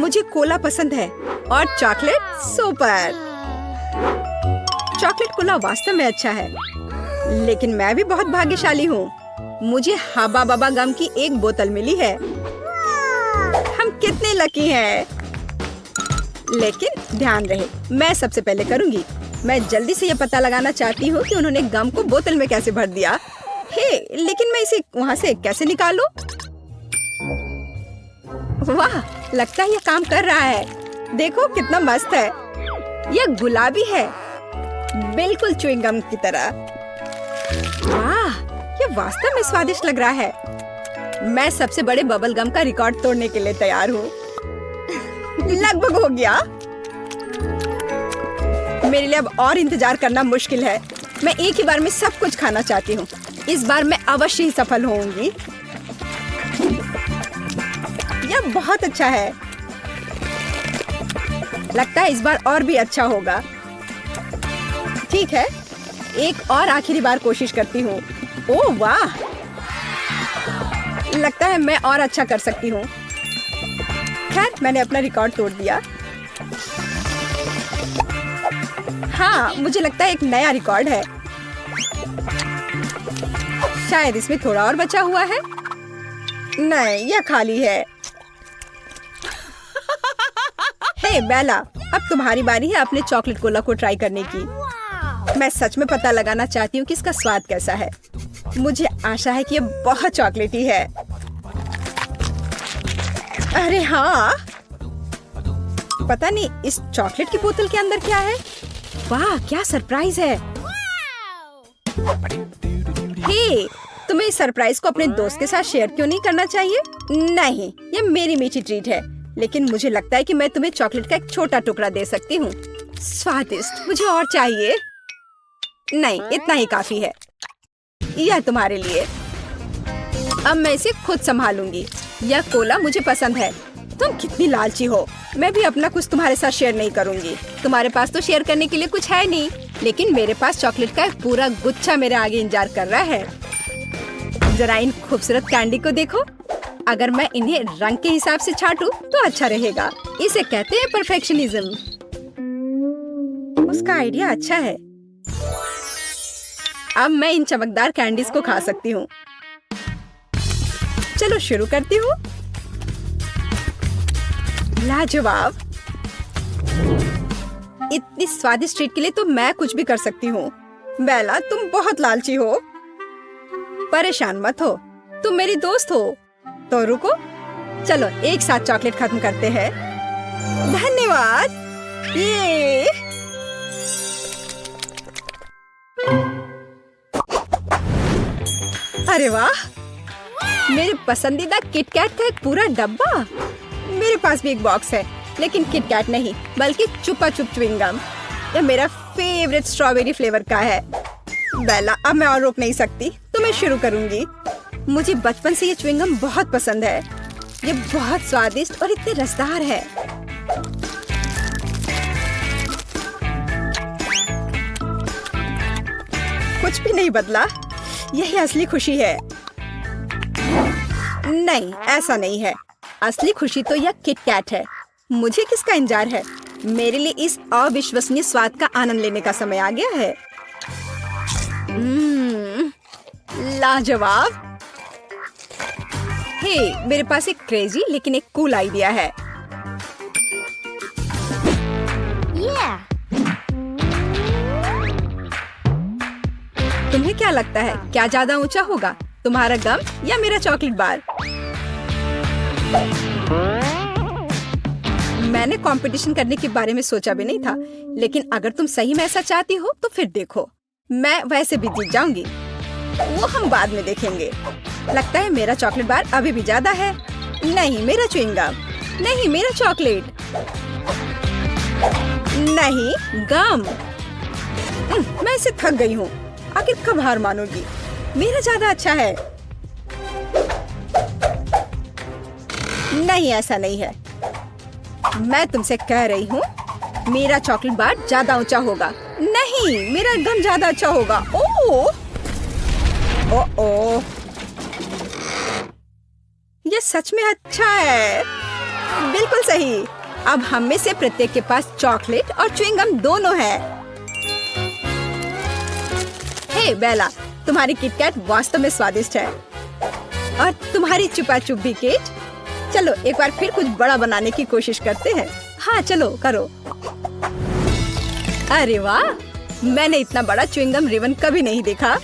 मुझे कोला पसंद है और चॉकलेट सुपर। चॉकलेट कोला वास्तव में अच्छा है, लेकिन मैं भी बहुत भाग्यशाली हूँ। मुझे हब्बा बब्बा गम की एक बोतल मिली है। हम कितने लकी हैं। लेकिन ध्यान रहे, मैं सबसे पहले करूँगी। मैं जल्दी से ये पता लगाना चाहती हूँ कि उन्होंने गम को बोतल में कैसे भर दिया। हे, लेकिन मैं इसे वहाँ से कैसे निकालूं? वाह, लगता है ये काम कर रहा है। देखो कितना मस्त है। यह गुलाबी है, बिल्कुल च्युइंग गम की तरह। वाह, ये वास्तव में स्वादिष्ट लग रहा है। मैं सबसे बड़े बबल गम का रिकॉर्ड तोड़ने के लिए तैयार हूँ। लगभग हो गया। मेरे लिए अब और इंतजार करना मुश्किल है। मैं एक ही बार में सब कुछ खाना चाहती हूँ। इस बार मैं अवश्य ही सफल होऊंगी। यह बहुत अच्छा है। लगता है इस बार और भी अच्छा होगा। ठीक है, एक और आखिरी बार कोशिश करती हूँ। ओह वाह, लगता है मैं और अच्छा कर सकती हूँ। खैर, मैंने अपना रिकॉर्ड तोड़ दिया। हाँ, मुझे लगता है एक नया रिकॉर्ड है। शायद इसमें थोड़ा और बचा हुआ है। नहीं, यह खाली है। हे बेला, अब तुम्हारी बारी है अपने चॉकलेट कोला को ट्राई करने की। मैं सच में पता लगाना चाहती हूँ कि इसका स्वाद कैसा है। मुझे आशा है कि यह बहुत चॉकलेटी है। अरे हाँ, पता नहीं इस चॉकलेट की बोतल के अंदर क्या है। वाह, क्या सरप्राइज है। हे, तुम्हें इस सरप्राइज को अपने दोस्त के साथ शेयर क्यों नहीं करना चाहिए? नहीं, ये मेरी मीठी ट्रीट है, लेकिन मुझे लगता है कि मैं तुम्हें चॉकलेट का एक छोटा टुकड़ा दे सकती हूँ। स्वादिष्ट, मुझे और चाहिए। नहीं, इतना ही काफी है। यह तुम्हारे लिए। अब मैं इसे खुद संभालूंगी। यह कोला मुझे पसंद है। तुम कितनी लालची हो। मैं भी अपना कुछ तुम्हारे साथ शेयर नहीं करूंगी। तुम्हारे पास तो शेयर करने के लिए कुछ है नहीं, लेकिन मेरे पास चॉकलेट का एक पूरा गुच्छा मेरे आगे इंतजार कर रहा है। जरा इन खूबसूरत कैंडी को देखो। अगर मैं इन्हें रंग के हिसाब से छाटूं तो अच्छा रहेगा। इसे कहते हैं परफेक्शनिज्म। उसका आइडिया अच्छा है। अब मैं इन चमकदार कैंडीज को खा सकती हूँ। चलो शुरू करती हूँ। लाजवाब। इतनी स्वादिष्ट ट्रीट के लिए तो मैं कुछ भी कर सकती हूँ। बेला, तुम बहुत लालची हो। परेशान मत हो, तुम मेरी दोस्त हो। तो रुको, चलो एक साथ चॉकलेट खत्म करते हैं। धन्यवाद। ये अरे वाह, मेरे पसंदीदा किटकैट का एक पूरा डब्बा। मेरे पास भी एक बॉक्स है, लेकिन किटकैट नहीं बल्कि चुपा चुप च्युइंग गम। यह मेरा फेवरेट स्ट्रॉबेरी फ्लेवर का है। बेला, अब मैं और रोक नहीं सकती, तो मैं शुरू करूंगी। मुझे बचपन से ये च्युइंग गम बहुत पसंद है। ये बहुत स्वादिष्ट और इतने रसदार है। कुछ भी नहीं बदला। यही असली खुशी है। नहीं, ऐसा नहीं है। असली खुशी तो यह किटकैट है। मुझे किसका इंतजार है? मेरे लिए इस अविश्वसनीय स्वाद का आनंद लेने का समय आ गया है। लाजवाब। हे, मेरे पास एक क्रेजी लेकिन एक कूल आइडिया है। तुम्हें क्या लगता है, क्या ज्यादा ऊंचा होगा, तुम्हारा गम या मेरा चॉकलेट बार? मैंने कंपटीशन करने के बारे में सोचा भी नहीं था, लेकिन अगर तुम सही में ऐसा चाहती हो तो फिर देखो, मैं वैसे भी जीत जाऊंगी। वो हम बाद में देखेंगे। लगता है मेरा चॉकलेट बार अभी भी ज्यादा है। नहीं, मेरा च्युइंग गम। नहीं, मेरा चॉकलेट। नहीं, गम। मैं इसे थक गई हूँ। आखिर कब हार मानोगी? मेरा ज्यादा अच्छा है। नहीं, ऐसा नहीं है। मैं तुमसे कह रही हूँ, मेरा चॉकलेट बार ज्यादा ऊंचा होगा। नहीं, मेरा गम ज्यादा अच्छा होगा। ओह, ये सच में अच्छा है। बिल्कुल सही। अब हम में से प्रत्येक के पास चॉकलेट और च्युइंगम दोनों है। हे बेला, तुम्हारी किटकैट वास्तव में स्वादिष्ट है और तुम्हारी चुपा चुप भी केट। चलो एक बार फिर कुछ बड़ा बनाने की कोशिश करते हैं। हाँ चलो करो। अरे वाह, मैंने इतना बड़ा च्युइंगम रिबन कभी नहीं देखा।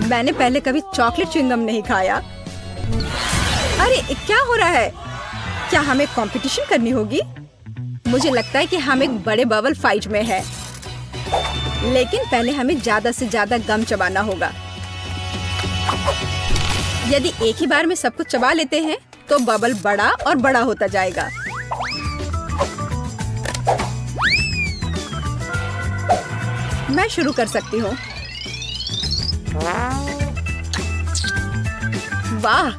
मैंने पहले कभी चॉकलेट च्युइंगम नहीं खाया। अरे क्या हो रहा है? क्या हमें कंपटीशन करनी होगी? मुझे लगता है कि हम एक बड़े बबल फाइट में हैं। लेकिन पहले हमें ज्यादा से ज्यादा गम चबाना होगा। यदि एक ही बार में सब कुछ चबा लेते हैं तो बबल बड़ा और बड़ा होता जाएगा। मैं शुरू कर सकती हूँ। वाह,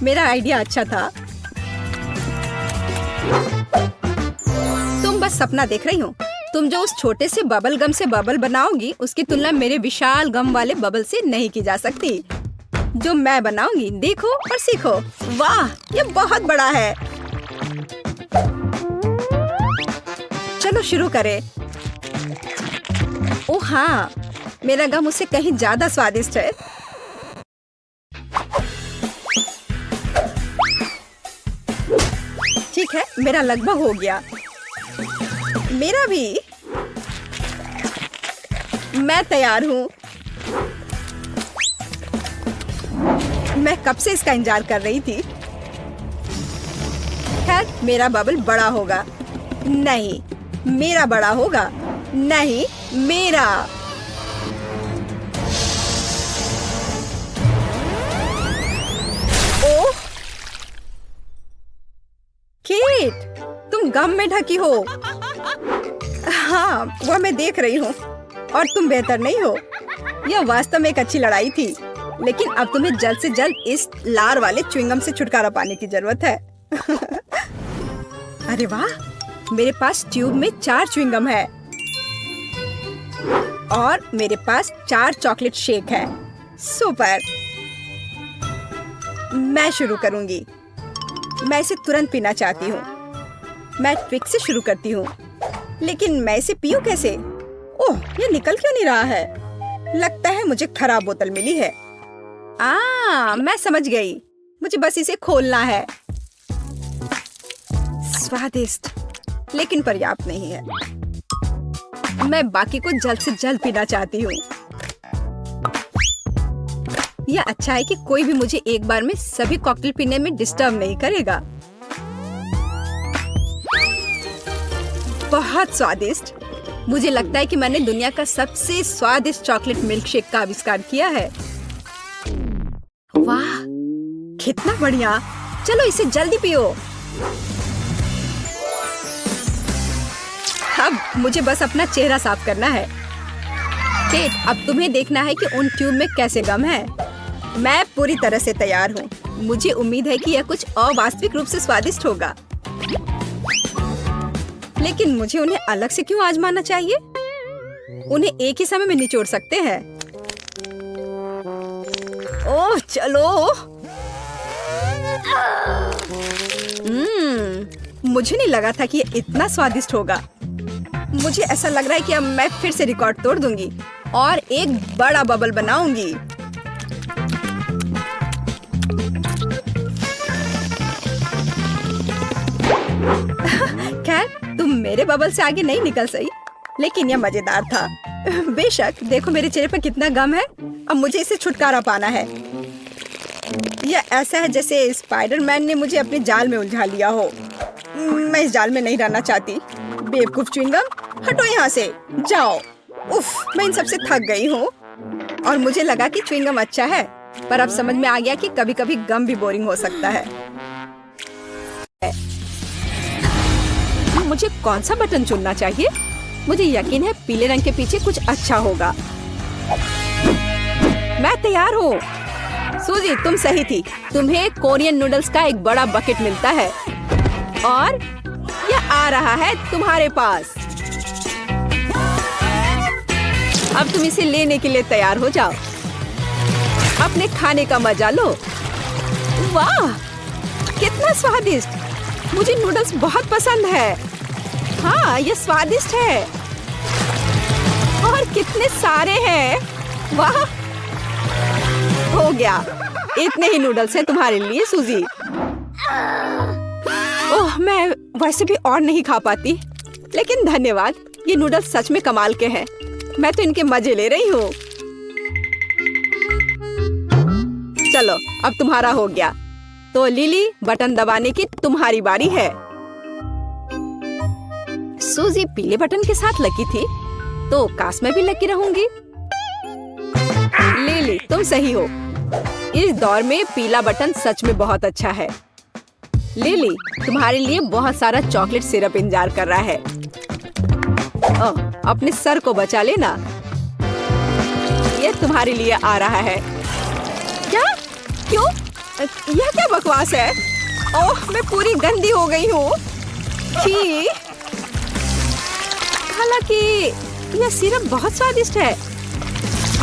मेरा आइडिया अच्छा था। तुम बस सपना देख रही हो। तुम जो उस छोटे से बबल गम से बबल बनाओगी उसकी तुलना मेरे विशाल गम वाले बबल से नहीं की जा सकती। जो मैं बनाऊंगी देखो और सीखो। वाह, ये बहुत बड़ा है। चलो शुरू करें। ओह हाँ, मेरा गम उससे कहीं ज्यादा स्वादिष्ट है। ठीक है, मेरा लगभग हो गया। मेरा भी। मैं तैयार हूँ। मैं कब से इसका इंतजार कर रही थी। खैर, मेरा बबल बड़ा होगा। नहीं, मेरा बड़ा होगा। नहीं, मेरा। ओह, केट, तुम गम में ढकी हो। हाँ, वह मैं देख रही हूँ। और तुम बेहतर नहीं हो। यह वास्तव में एक अच्छी लड़ाई थी, लेकिन अब तुम्हें जल्द से जल्द इस लार वाले च्युइंगम से छुटकारा पाने की जरूरत है। अरे वाह, मेरे पास ट्यूब में 4 च्युइंगम है और मेरे पास 4 चॉकलेट शेक है। सुपर। मैं शुरू करूंगी। मैं इसे तुरंत पीना चाहती हूँ। मैं ट्विक से शुरू करती हूँ, लेकिन मैं इसे पीऊँ कैसे? ओह, ये निकल क्यों नहीं रहा है? लगता है मुझे खराब बोतल मिली है। मैं समझ गई। मुझे बस इसे खोलना है। स्वादिष्ट, लेकिन पर्याप्त नहीं है। मैं बाकी को जल्द से जल्द पीना चाहती हूँ। यह अच्छा है कि कोई भी मुझे एक बार में सभी कॉकटेल पीने में डिस्टर्ब नहीं करेगा। बहुत स्वादिष्ट। मुझे लगता है कि मैंने दुनिया का सबसे स्वादिष्ट चॉकलेट मिल्क शेक का आविष्कार किया है। वाह, कितना बढ़िया। चलो इसे जल्दी पियो। अब मुझे बस अपना चेहरा साफ करना है। केट, अब तुम्हें देखना है कि उन ट्यूब में कैसे गम है। मैं पूरी तरह से तैयार हूँ। मुझे उम्मीद है कि यह कुछ अवास्तविक रूप से स्वादिष्ट होगा, लेकिन मुझे उन्हें अलग से क्यों आजमाना चाहिए? उन्हें एक ही समय में निचोड़ सकते हैं। ओह चलो। मुझे नहीं लगा था कि ये इतना स्वादिष्ट होगा। मुझे ऐसा लग रहा है कि अब मैं फिर से रिकॉर्ड तोड़ दूंगी और एक बड़ा बबल बनाऊंगी। खैर, तुम मेरे बबल से आगे नहीं निकल सही, लेकिन यह मजेदार था। बेशक, देखो मेरे चेहरे पर कितना गम है। अब मुझे इसे छुटकारा पाना है। यह ऐसा है जैसे स्पाइडरमैन ने मुझे अपने जाल में उलझा लिया हो। मैं इस जाल में नहीं रहना चाहती। बेवकूफ च्युइंगम, हटो यहाँ से, जाओ। उफ, मैं इन सबसे थक गई हूँ। और मुझे लगा कि च्युइंगम अच्छा है, पर अब समझ में आ गया कि कभी-कभी गम भी बोरिंग हो सकता है। मुझे कौन सा बटन चुनना चाहिए? मुझे यकीन है पीले रंग के पीछे कुछ अच्छा होगा। मैं तैयार हूँ। सूजी, तुम सही थी। तुम्हें कोरियन नूडल्स का एक बड़ा बकेट मिलता है और यह आ रहा है तुम्हारे पास। अब तुम इसे लेने के लिए तैयार हो जाओ। अपने खाने का मजा लो। वाह, कितना स्वादिष्ट। मुझे नूडल्स बहुत पसंद है। हाँ, ये स्वादिष्ट है और कितने सारे हैं। वाह, हो गया। इतने ही नूडल्स हैं तुम्हारे लिए सूजी। ओह, मैं वैसे भी और नहीं खा पाती, लेकिन धन्यवाद। ये नूडल्स सच में कमाल के हैं। मैं तो इनके मजे ले रही हूँ। चलो, अब तुम्हारा हो गया। तो लिली, बटन दबाने की तुम्हारी बारी है। सूजी पीले बटन के साथ लकी थी, तो काश मैं भी लकी रहूंगी। लिली, तुम सही हो। इस दौर में पीला बटन सच में बहुत अच्छा है। लिली, तुम्हारे लिए बहुत सारा चॉकलेट सिरप इंतजार कर रहा है। अपने सर को बचा लेना। ये तुम्हारे लिए आ रहा है। क्या? क्यों? यह क्या बकवास है? ओह, मैं पूरी गंदी हो गई हूँ। छी। हालांकि यह सिरप बहुत स्वादिष्ट है।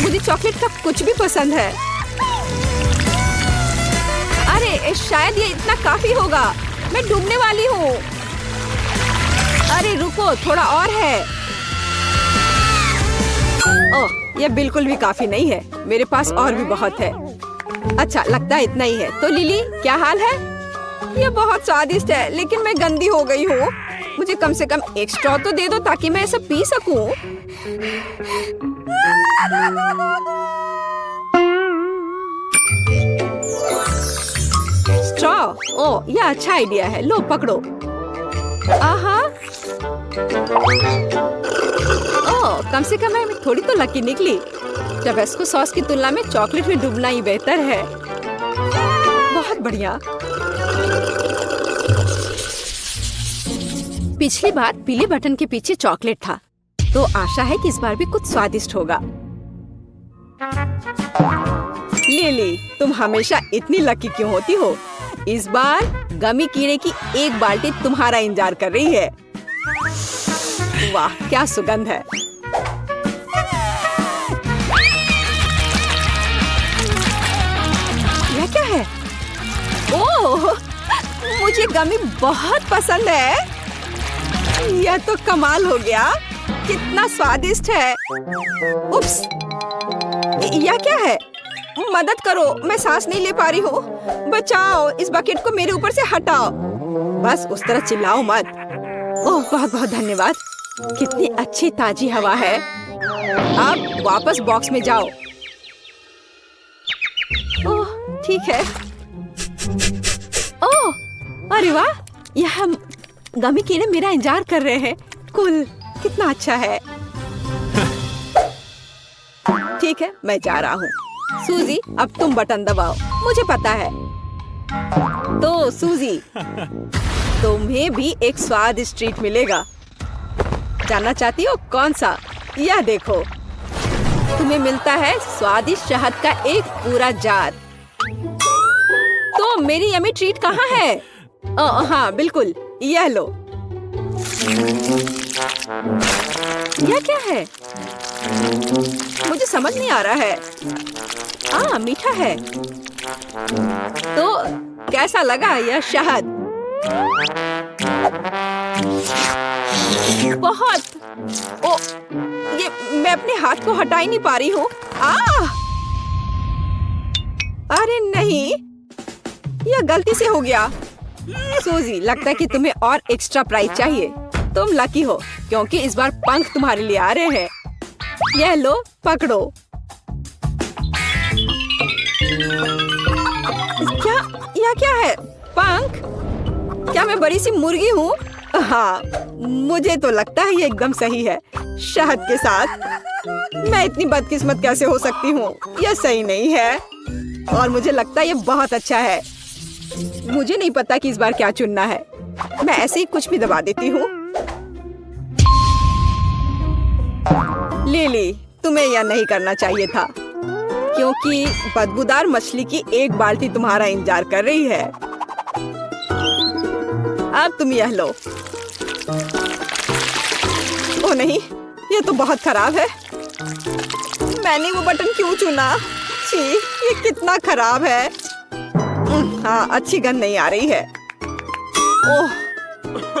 मुझे चॉकलेट का कुछ भी पसंद है। अरे, शायद ये इतना काफी होगा। मैं डूबने वाली हूँ। अरे रुको, थोड़ा और है। ओह, यह बिल्कुल भी काफी नहीं है। मेरे पास और भी बहुत है। अच्छा, लगता है इतना ही है। तो लिली, क्या हाल है? यह बहुत स्वादिष्ट है, लेकिन मैं गंदी हो गई हूँ। मुझे कम से कम एक स्ट्रॉ तो दे दो ताकि मैं इसे पी सकूं। स्ट्रॉ? ओह, यह अच्छा आइडिया है। लो, पकड़ो। आहा। ओह, कम से कम मैं थोड़ी तो लकी निकली। टबस्को सॉस की तुलना में चॉकलेट में डूबना ही बेहतर है। बहुत बढ़िया। पिछली बार पीले बटन के पीछे चॉकलेट था, तो आशा है कि इस बार भी कुछ स्वादिष्ट होगा। लिली, तुम हमेशा इतनी लकी क्यों होती हो? इस बार गमी कीड़े की एक बाल्टी तुम्हारा इंतजार कर रही है। वाह, क्या सुगंध है। यह क्या है? ओह, मुझे गमी बहुत पसंद है। यह तो कमाल हो गया। कितना स्वादिष्ट है। उप्स, यह क्या है? मदद करो, मैं सांस नहीं ले पा रही हूँ। बचाओ, इस बकेट को मेरे ऊपर से हटाओ। बस उस तरह चिल्लाओ मत। ओह, बहुत बहुत धन्यवाद। कितनी अच्छी ताजी हवा है। अब वापस बॉक्स में जाओ। ओह, ठीक है। ओह, अरे वाह, यह गमी कीड़े मेरा इंतजार कर रहे हैं। कुल, कितना अच्छा है। ठीक है, मैं जा रहा हूँ। सूजी, अब तुम बटन दबाओ। मुझे पता है। तो सूजी, तुम्हें भी एक स्वादिष्ट ट्रीट मिलेगा। जानना चाहती हो कौन सा? यह देखो, तुम्हें मिलता है स्वादिष्ट शहद का एक पूरा जार। तो मेरी यम्मी ट्रीट कहाँ है? हाँ, बिल्कुल, यह लो। यह क्या है? मुझे समझ नहीं आ रहा है। मीठा है। तो कैसा लगा यह शहद? बहुत। ओ, ये मैं अपने हाथ को हटा ही नहीं पा रही हूँ। अरे नहीं, यह गलती से हो गया। सूजी, लगता है कि तुम्हें और एक्स्ट्रा प्राइज चाहिए। तुम लकी हो, क्योंकि इस बार पंख तुम्हारे लिए आ रहे हैं। यह लो, पकड़ो। क्या? यह क्या है? पंख? क्या मैं बड़ी सी मुर्गी हूँ? हाँ, मुझे तो लगता है ये एकदम सही है। शहद के साथ मैं इतनी बदकिस्मत कैसे हो सकती हूँ? यह सही नहीं है और मुझे लगता है ये बहुत अच्छा है। मुझे नहीं पता कि इस बार क्या चुनना है। मैं ऐसे ही कुछ भी दबा देती हूँ। लिली, तुम्हें यह नहीं करना चाहिए था, क्योंकि बदबूदार मछली की एक बाल्टी तुम्हारा इंतजार कर रही है। अब तुम यह लो। ओ नहीं, यह तो बहुत खराब है। मैंने वो बटन क्यों चुना? छी, ये कितना खराब है। हाँ, अच्छी गंध नहीं आ रही है। ओह,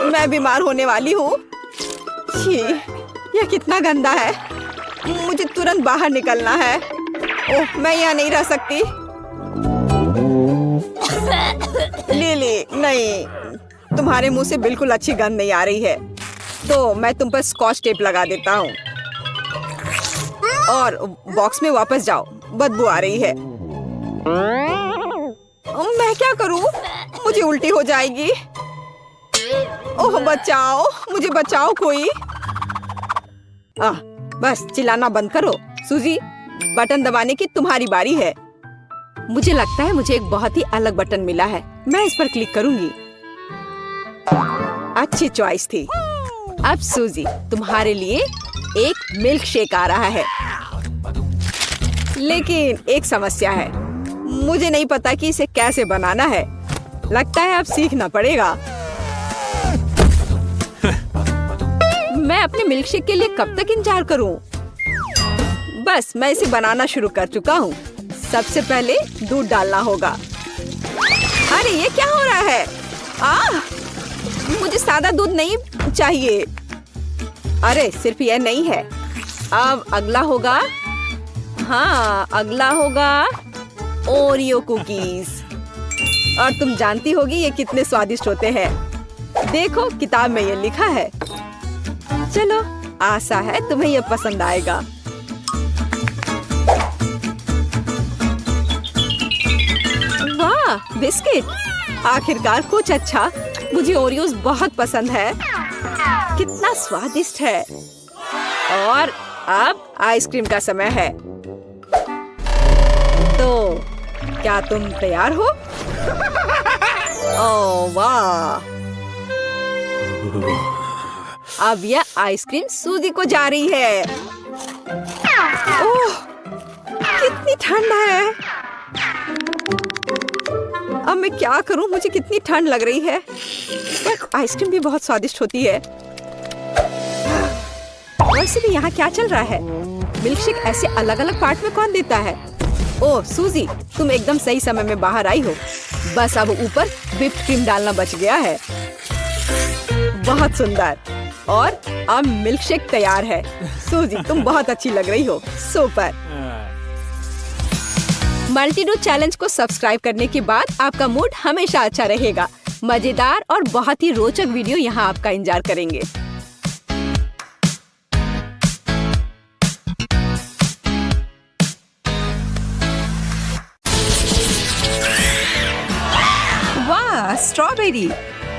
मैं बीमार होने वाली हूँ। छी, यह कितना गंदा है। मुझे तुरंत बाहर निकलना है। ओह, मैं यहाँ नहीं रह सकती। लिली, नहीं, तुम्हारे मुंह से बिल्कुल अच्छी गंध नहीं आ रही है, तो मैं तुम पर स्कॉच टेप लगा देता हूँ। और बॉक्स में वापस जाओ, बदबू आ रही है। मैं क्या करूँ? मुझे उल्टी हो जाएगी। ओह, बचाओ, मुझे बचाओ कोई। बस चिल्लाना बंद करो। सूजी, बटन दबाने की तुम्हारी बारी है। मुझे लगता है मुझे एक बहुत ही अलग बटन मिला है। मैं इस पर क्लिक करूंगी। अच्छी चॉइस थी। अब सूजी, तुम्हारे लिए एक मिल्क शेक आ रहा है। लेकिन एक समस्या है, मुझे नहीं पता कि इसे कैसे बनाना है। लगता है अब सीखना पड़ेगा। मैं अपने मिल्क शेक के लिए कब तक इंतजार करूं? बस मैं इसे बनाना शुरू कर चुका हूँ। सबसे पहले दूध डालना होगा। अरे ये क्या हो रहा है? मुझे सादा दूध नहीं चाहिए। अरे सिर्फ यह नहीं है। अब अगला होगा, हाँ अगला होगा ओरियो कुकीज। और तुम जानती होगी ये कितने स्वादिष्ट होते हैं। देखो किताब में ये लिखा है। चलो, आशा है तुम्हें ये पसंद आएगा। वाह, बिस्किट! आखिरकार कुछ अच्छा। मुझे ओरियोज बहुत पसंद है। कितना स्वादिष्ट है। और अब आइसक्रीम का समय है। तो क्या तुम तैयार हो? ओह वाह! अब यह आइसक्रीम सूजी को जा रही है। ओह, कितनी ठंड है। अब मैं क्या करूं? मुझे कितनी ठंड लग रही है। पर आइसक्रीम भी बहुत स्वादिष्ट होती है। वैसे भी यहाँ क्या चल रहा है? मिल्कशेक ऐसे अलग अलग पार्ट में कौन देता है? ओह सूजी, तुम एकदम सही समय में बाहर आई हो। बस अब ऊपर व्हिप्ड क्रीम डालना बच गया है। बहुत सुंदर। और अब मिल्कशेक तैयार है। सूजी, तुम बहुत अच्छी लग रही हो। सुपर। मल्टीडो चैलेंज को सब्सक्राइब करने के बाद आपका मूड हमेशा अच्छा रहेगा। मजेदार और बहुत ही रोचक वीडियो यहाँ आपका इंतजार करेंगे। वाह, स्ट्रॉबेरी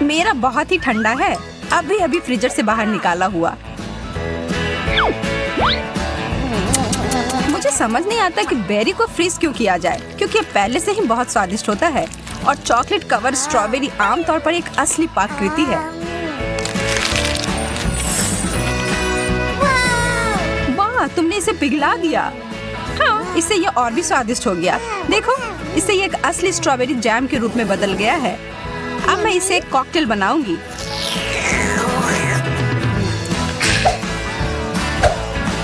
मेरा बहुत ही ठंडा है। अभी फ्रीजर से बाहर निकाला हुआ। मुझे समझ नहीं आता कि बेरी को फ्रीज क्यों किया जाए, क्योंकि पहले से ही बहुत स्वादिष्ट होता है। और चॉकलेट कवर स्ट्रॉबेरी आमतौर पर एक असली पाककृति है। वाह, तुमने इसे पिघला दिया। हाँ, इससे ये और भी स्वादिष्ट हो गया। देखो, इससे ये एक असली स्ट्रॉबेरी जैम के रूप में बदल गया है। अब मैं इसे एक कॉकटेल बनाऊंगी।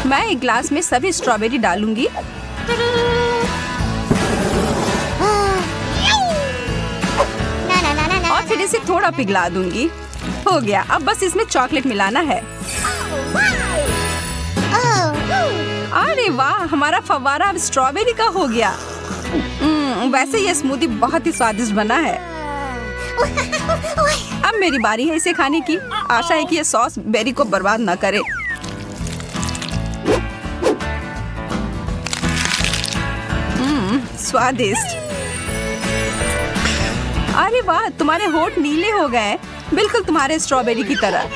मैं एक ग्लास में सभी स्ट्रॉबेरी डालूंगी। और फिर इसे थोड़ा पिघला दूंगी। हो गया। अब बस इसमें चॉकलेट मिलाना है। अरे वाह, हमारा फव्वारा अब स्ट्रॉबेरी का हो गया। वैसे ये स्मूदी बहुत ही स्वादिष्ट बना है। अब मेरी बारी है इसे खाने की। आशा है कि ये सॉस बेरी को बर्बाद न करे। स्वादिष्ट। अरे वाह, तुम्हारे होंठ नीले हो गए, बिल्कुल तुम्हारे स्ट्रॉबेरी की तरह।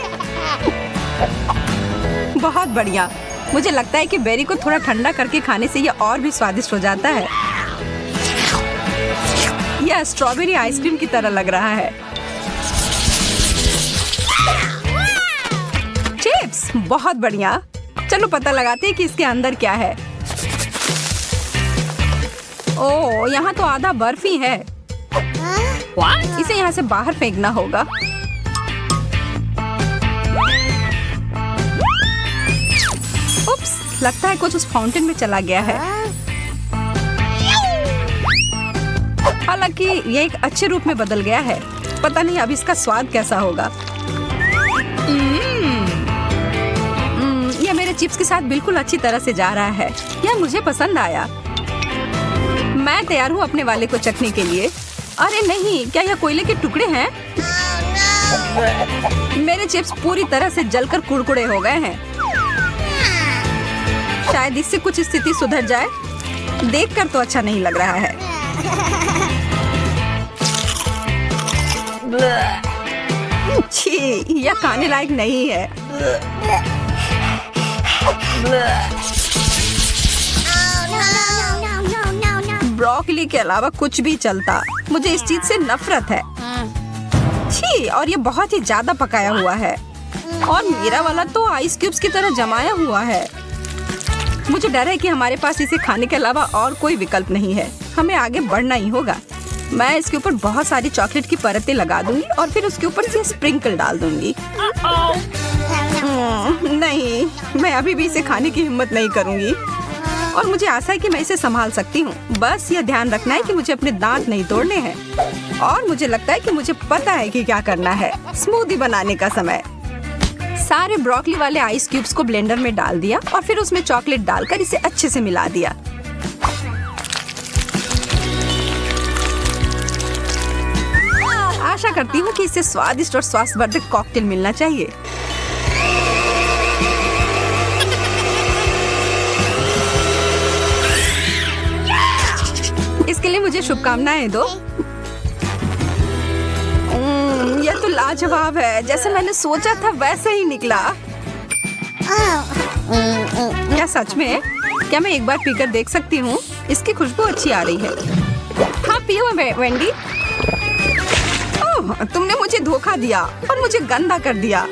बहुत बढ़िया। मुझे लगता है कि बेरी को थोड़ा ठंडा करके खाने से यह और भी स्वादिष्ट हो जाता है। यह स्ट्रॉबेरी आइसक्रीम की तरह लग रहा है। चिप्स, बहुत बढ़िया। चलो पता लगाते हैं कि इसके अंदर क्या है। ओह, यहाँ तो आधा बर्फ ही है। इसे यहाँ से बाहर फेंकना होगा। उप्स, लगता है कुछ उस फाउंटेन में चला गया है। हालांकि ये एक अच्छे रूप में बदल गया है। पता नहीं अब इसका स्वाद कैसा होगा। यह मेरे चिप्स के साथ बिल्कुल अच्छी तरह से जा रहा है। यह मुझे पसंद आया। मैं तैयार हूँ अपने वाले को चखने के लिए। अरे नहीं, क्या यह कोयले के टुकड़े हैं? मेरे चिप्स पूरी तरह से जलकर कुड़कुड़े हो गए हैं। शायद इससे कुछ स्थिति सुधर जाए। देखकर तो अच्छा नहीं लग रहा है। छी, यह खाने लायक नहीं है। ब्रोकली के अलावा कुछ भी चलता। मुझे इस चीज से नफरत है। छी, और ये बहुत ही ज्यादा पकाया हुआ है। और मेरा वाला तो आइस क्यूब्स की तरह जमाया हुआ है। मुझे डर है कि हमारे पास इसे खाने के अलावा और कोई विकल्प नहीं है। हमें आगे बढ़ना ही होगा। मैं इसके ऊपर बहुत सारी चॉकलेट की परतें लगा दूंगी और फिर उसके ऊपर से स्प्रिंकल डाल दूंगी। नहीं, मैं अभी भी इसे खाने की हिम्मत नहीं करूंगी। और मुझे आशा है कि मैं इसे संभाल सकती हूँ। बस यह ध्यान रखना है कि मुझे अपने दांत नहीं तोड़ने हैं। और मुझे लगता है कि मुझे पता है कि क्या करना है। स्मूदी बनाने का समय। सारे ब्रोकली वाले आइस क्यूब्स को ब्लेंडर में डाल दिया और फिर उसमें चॉकलेट डालकर इसे अच्छे से मिला दिया। आशा करती हूँ कि इससे स्वादिष्ट और स्वास्थ्यवर्धक कॉकटेल मिलना चाहिए। इसके लिए मुझे शुभकामनाएं दो। यह तो लाजवाब है। जैसे मैंने सोचा था वैसे ही निकला। क्या सच में? क्या मैं एक बार पीकर देख सकती हूँ? इसकी खुशबू अच्छी आ रही है। हाँ पियो वेंडी। ओह, तुमने मुझे धोखा दिया और मुझे गंदा कर दिया।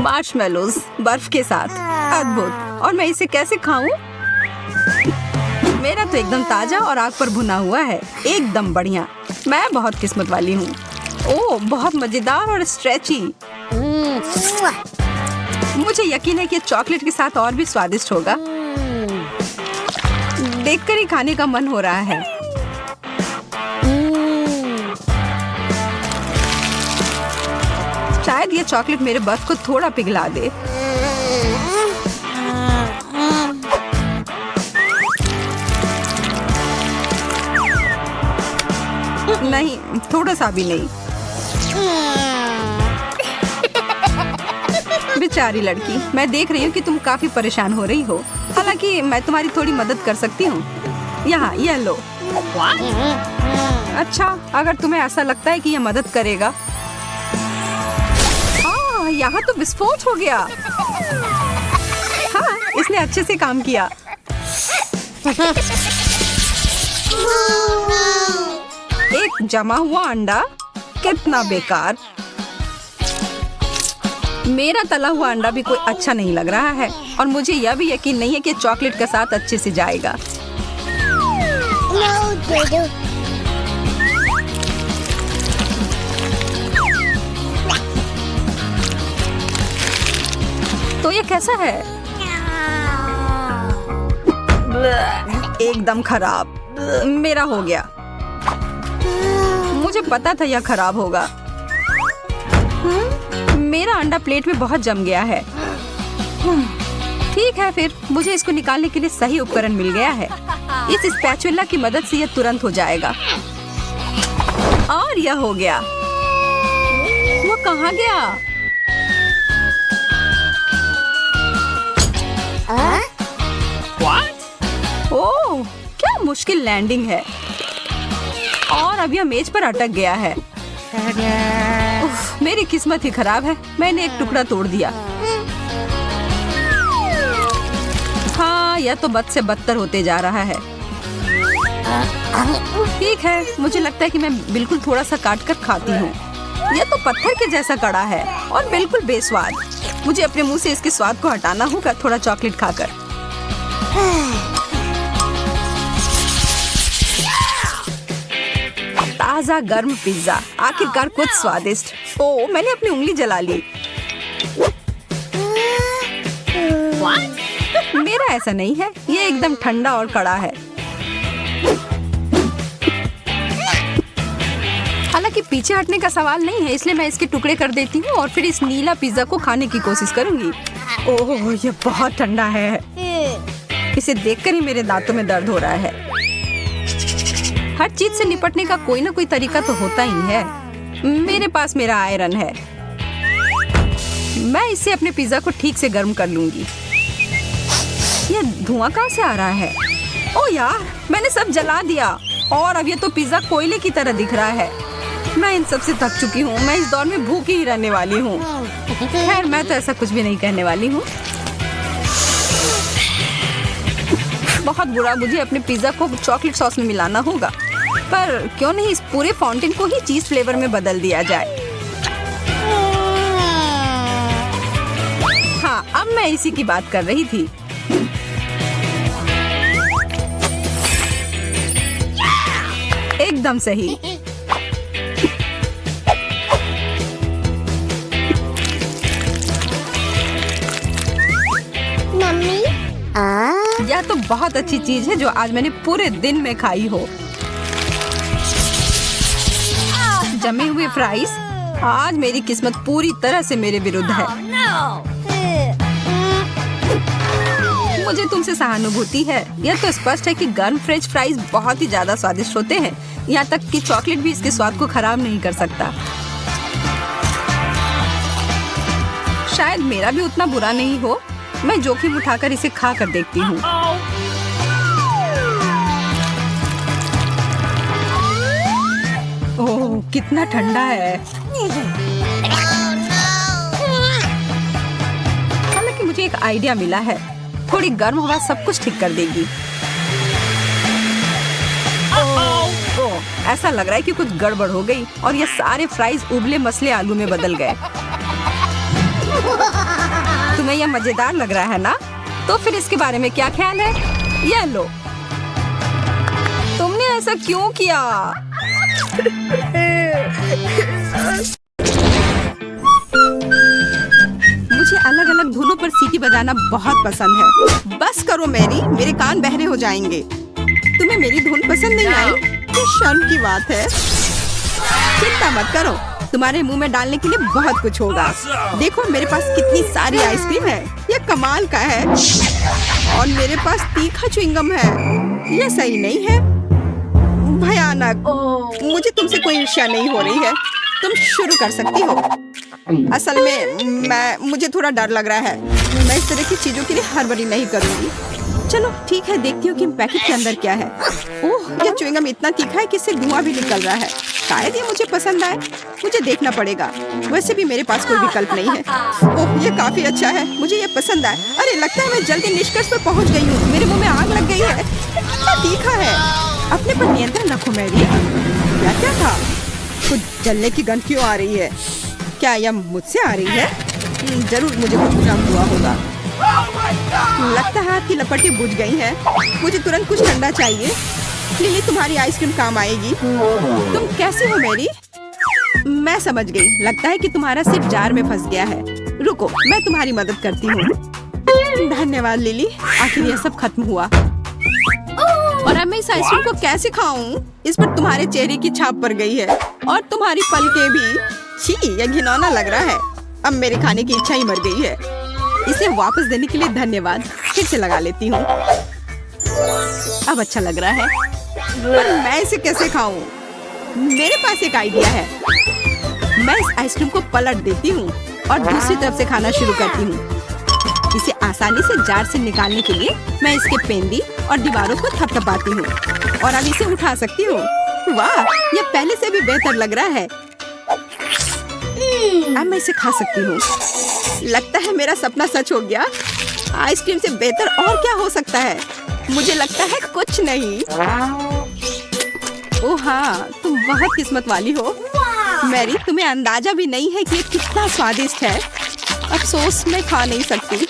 मार्शमेलोज बर्फ के साथ, अद्भुत। और मैं इसे कैसे खाऊं? मेरा तो एकदम ताजा और आग पर भुना हुआ है। एकदम बढ़िया। मैं बहुत किस्मत वाली हूँ। ओह, बहुत मजेदार और स्ट्रेची। मुझे यकीन है कि चॉकलेट के साथ और भी स्वादिष्ट होगा। देखकर ही खाने का मन हो रहा है। शायद ये चॉकलेट मेरे बर्फ को थोड़ा पिघला दे। नहीं, थोड़ा सा भी नहीं। बेचारी लड़की, मैं देख रही हूँ कि तुम काफी परेशान हो रही हो। हालांकि मैं तुम्हारी थोड़ी मदद कर सकती हूँ। यहाँ यह लो। अच्छा, अगर तुम्हें ऐसा लगता है कि यह मदद करेगा। यहाँ तो विस्फोट हो गया। हाँ, इसने अच्छे से काम किया। एक जमा हुआ अंडा, कितना बेकार। मेरा तला हुआ अंडा भी कोई अच्छा नहीं लग रहा है और मुझे यह भी यकीन नहीं है कि चॉकलेट के साथ अच्छे से जाएगा। तो ये कैसा है? एकदम खराब। मेरा हो गया। मुझे पता था यह खराब होगा। मेरा अंडा प्लेट में बहुत जम गया है। ठीक है, फिर मुझे इसको निकालने के लिए सही उपकरण मिल गया है। इस स्पैचुला की मदद से यह तुरंत हो जाएगा। और यह हो गया। वो कहाँ गया? ओह, क्या मुश्किल लैंडिंग है। और अब यह मेज पर अटक गया है। उफ, मेरी किस्मत ही खराब है। मैंने एक टुकड़ा तोड़ दिया। हाँ, यह तो बद से बदतर होते जा रहा है। ठीक है, मुझे लगता है कि मैं बिल्कुल थोड़ा सा काट कर खाती हूँ। यह तो पत्थर के जैसा कड़ा है और बिल्कुल बेस्वाद। मुझे अपने मुंह से इसके स्वाद को हटाना होगा थोड़ा चॉकलेट खाकर। ताजा गर्म पिज्जा, आखिरकार कुछ स्वादिष्ट। ओह, मैंने अपनी उंगली जला ली। मेरा ऐसा नहीं है, ये एकदम ठंडा और कड़ा है। हालांकि पीछे हटने का सवाल नहीं है, इसलिए मैं इसके टुकड़े कर देती हूँ और फिर इस नीला पिज्जा को खाने की कोशिश करूंगी। ओह, ये बहुत ठंडा है। इसे देखकर ही मेरे दांतों में दर्द हो रहा है। हर चीज से निपटने का कोई ना कोई तरीका तो होता ही है। मेरे पास मेरा आयरन है। मैं इससे अपने पिज्जा को ठीक से गर्म कर लूंगी। ये धुआं कहाँ से आ रहा है? ओह यार, मैंने सब जला दिया और अब ये तो पिज्जा कोयले की तरह दिख रहा है। मैं इन सब से थक चुकी हूँ। मैं इस दौर में भूखी ही रहने वाली हूँ। खैर, मैं तो ऐसा कुछ भी नहीं कहने वाली हूँ। बहुत बुरा, मुझे अपने पिज्जा को चॉकलेट सॉस में मिलाना होगा। पर क्यों नहीं इस पूरे फाउंटेन को ही चीज फ्लेवर में बदल दिया जाए। हाँ, अब मैं इसी की बात कर रही थी। एकदम सही। मम्मी, यह तो बहुत अच्छी चीज है जो आज मैंने पूरे दिन में खाई हो। जमे हुए फ्राइज। आज मेरी किस्मत पूरी तरह से मेरे विरुद्ध है। मुझे तुमसे सहानुभूति है। यह तो स्पष्ट है कि गर्म फ्रेंच फ्राइज बहुत ही ज्यादा स्वादिष्ट होते हैं। यहाँ तक कि चॉकलेट भी इसके स्वाद को खराब नहीं कर सकता। शायद मेरा भी उतना बुरा नहीं हो। मैं जोखिम उठाकर इसे खा कर देखती हूँ। ओह, कितना ठंडा है। हालांकि मुझे एक आइडिया मिला है। थोड़ी गर्म हवा सब कुछ ठीक कर देगी। ओह, ऐसा लग रहा है कि कुछ गड़बड़ हो गई और ये सारे फ्राइज उबले मसले आलू में बदल गए। तुम्हें यह मजेदार लग रहा है ना? तो फिर इसके बारे में क्या ख्याल है? ये लो। तुमने ऐसा क्यों किया? मुझे अलग अलग धुनों पर सीटी बजाना बहुत पसंद है। बस करो मैरी, मेरे कान बहरे हो जाएंगे। तुम्हें मेरी धुन पसंद नहीं आई? ये शर्म की बात है। चिंता मत करो, तुम्हारे मुंह में डालने के लिए बहुत कुछ होगा। देखो मेरे पास कितनी सारी आइसक्रीम है। ये कमाल का है। और मेरे पास तीखा च्युइंगम है। ये सही नहीं है, भयानक। मुझे तुमसे कोई ईर्ष्या नहीं हो रही है। तुम शुरू कर सकती हो। असल में मुझे थोड़ा डर लग रहा है। मैं इस तरह की चीजों के लिए हड़बड़ी नहीं करूंगी। चलो ठीक है, देखती हूँ कि पैकेट के अंदर क्या है। ओह, ये च्युइंगम इतना तीखा है कि इससे धुआं भी निकल रहा है। शायद ये मुझे पसंद आए। मुझे देखना पड़ेगा। वैसे भी मेरे पास कोई विकल्प नहीं है। ओह, ये काफी अच्छा है। मुझे ये पसंद आए। अरे लगता है मैं जल्दी निष्कर्ष पर पहुंच गई हूँ। मेरे मुंह में आग लग गई है। कितना तीखा है। अपने पर नियंत्रण रखो मैरी। क्या था? कुछ जलने की गंध क्यों आ रही है? क्या यह मुझसे आ रही है? जरूर मुझे कुछ भ्रम हुआ होगा। लगता है आपकी लपटें बुझ गई हैं। मुझे तुरंत कुछ ठंडा चाहिए। लिली, तुम्हारी आइसक्रीम काम आएगी। तुम कैसे हो मैरी? मैं समझ गई। लगता है कि तुम्हारा सिर्फ जार में फंस गया है। रुको, मैं तुम्हारी मदद करती हूँ। धन्यवाद लिली, आखिर यह सब खत्म हुआ। और अब मैं इस आइसक्रीम को कैसे खाऊं? इस पर तुम्हारे चेहरे की छाप पड़ गई है और तुम्हारी पलकें भी। छी, यह घिनौना लग रहा है। अब मेरे खाने की इच्छा ही मर गई है। इसे वापस देने के लिए धन्यवाद। फिर से लगा लेती हूँ। अब अच्छा लग रहा है। पर मैं इसे कैसे खाऊं? मेरे पास एक आइडिया है। मैं इस आइसक्रीम को पलट देती हूँ और दूसरी तरफ से खाना शुरू करती हूँ। इसे आसानी से जार से निकालने के लिए मैं इसके पेंदी और दीवारों को थपथपाती हूँ और अब इसे उठा सकती हूँ। वाह, यह पहले से भी बेहतर लग रहा है। अब मैं इसे खा सकती हूँ। लगता है मेरा सपना सच हो गया। आइसक्रीम से बेहतर और क्या हो सकता है? मुझे लगता है कुछ नहीं। ओह हाँ, तुम बहुत किस्मत वाली हो मैरी। तुम्हें अंदाजा भी नहीं है कि ये कितना स्वादिष्ट है। अफसोस मैं खा नहीं सकती।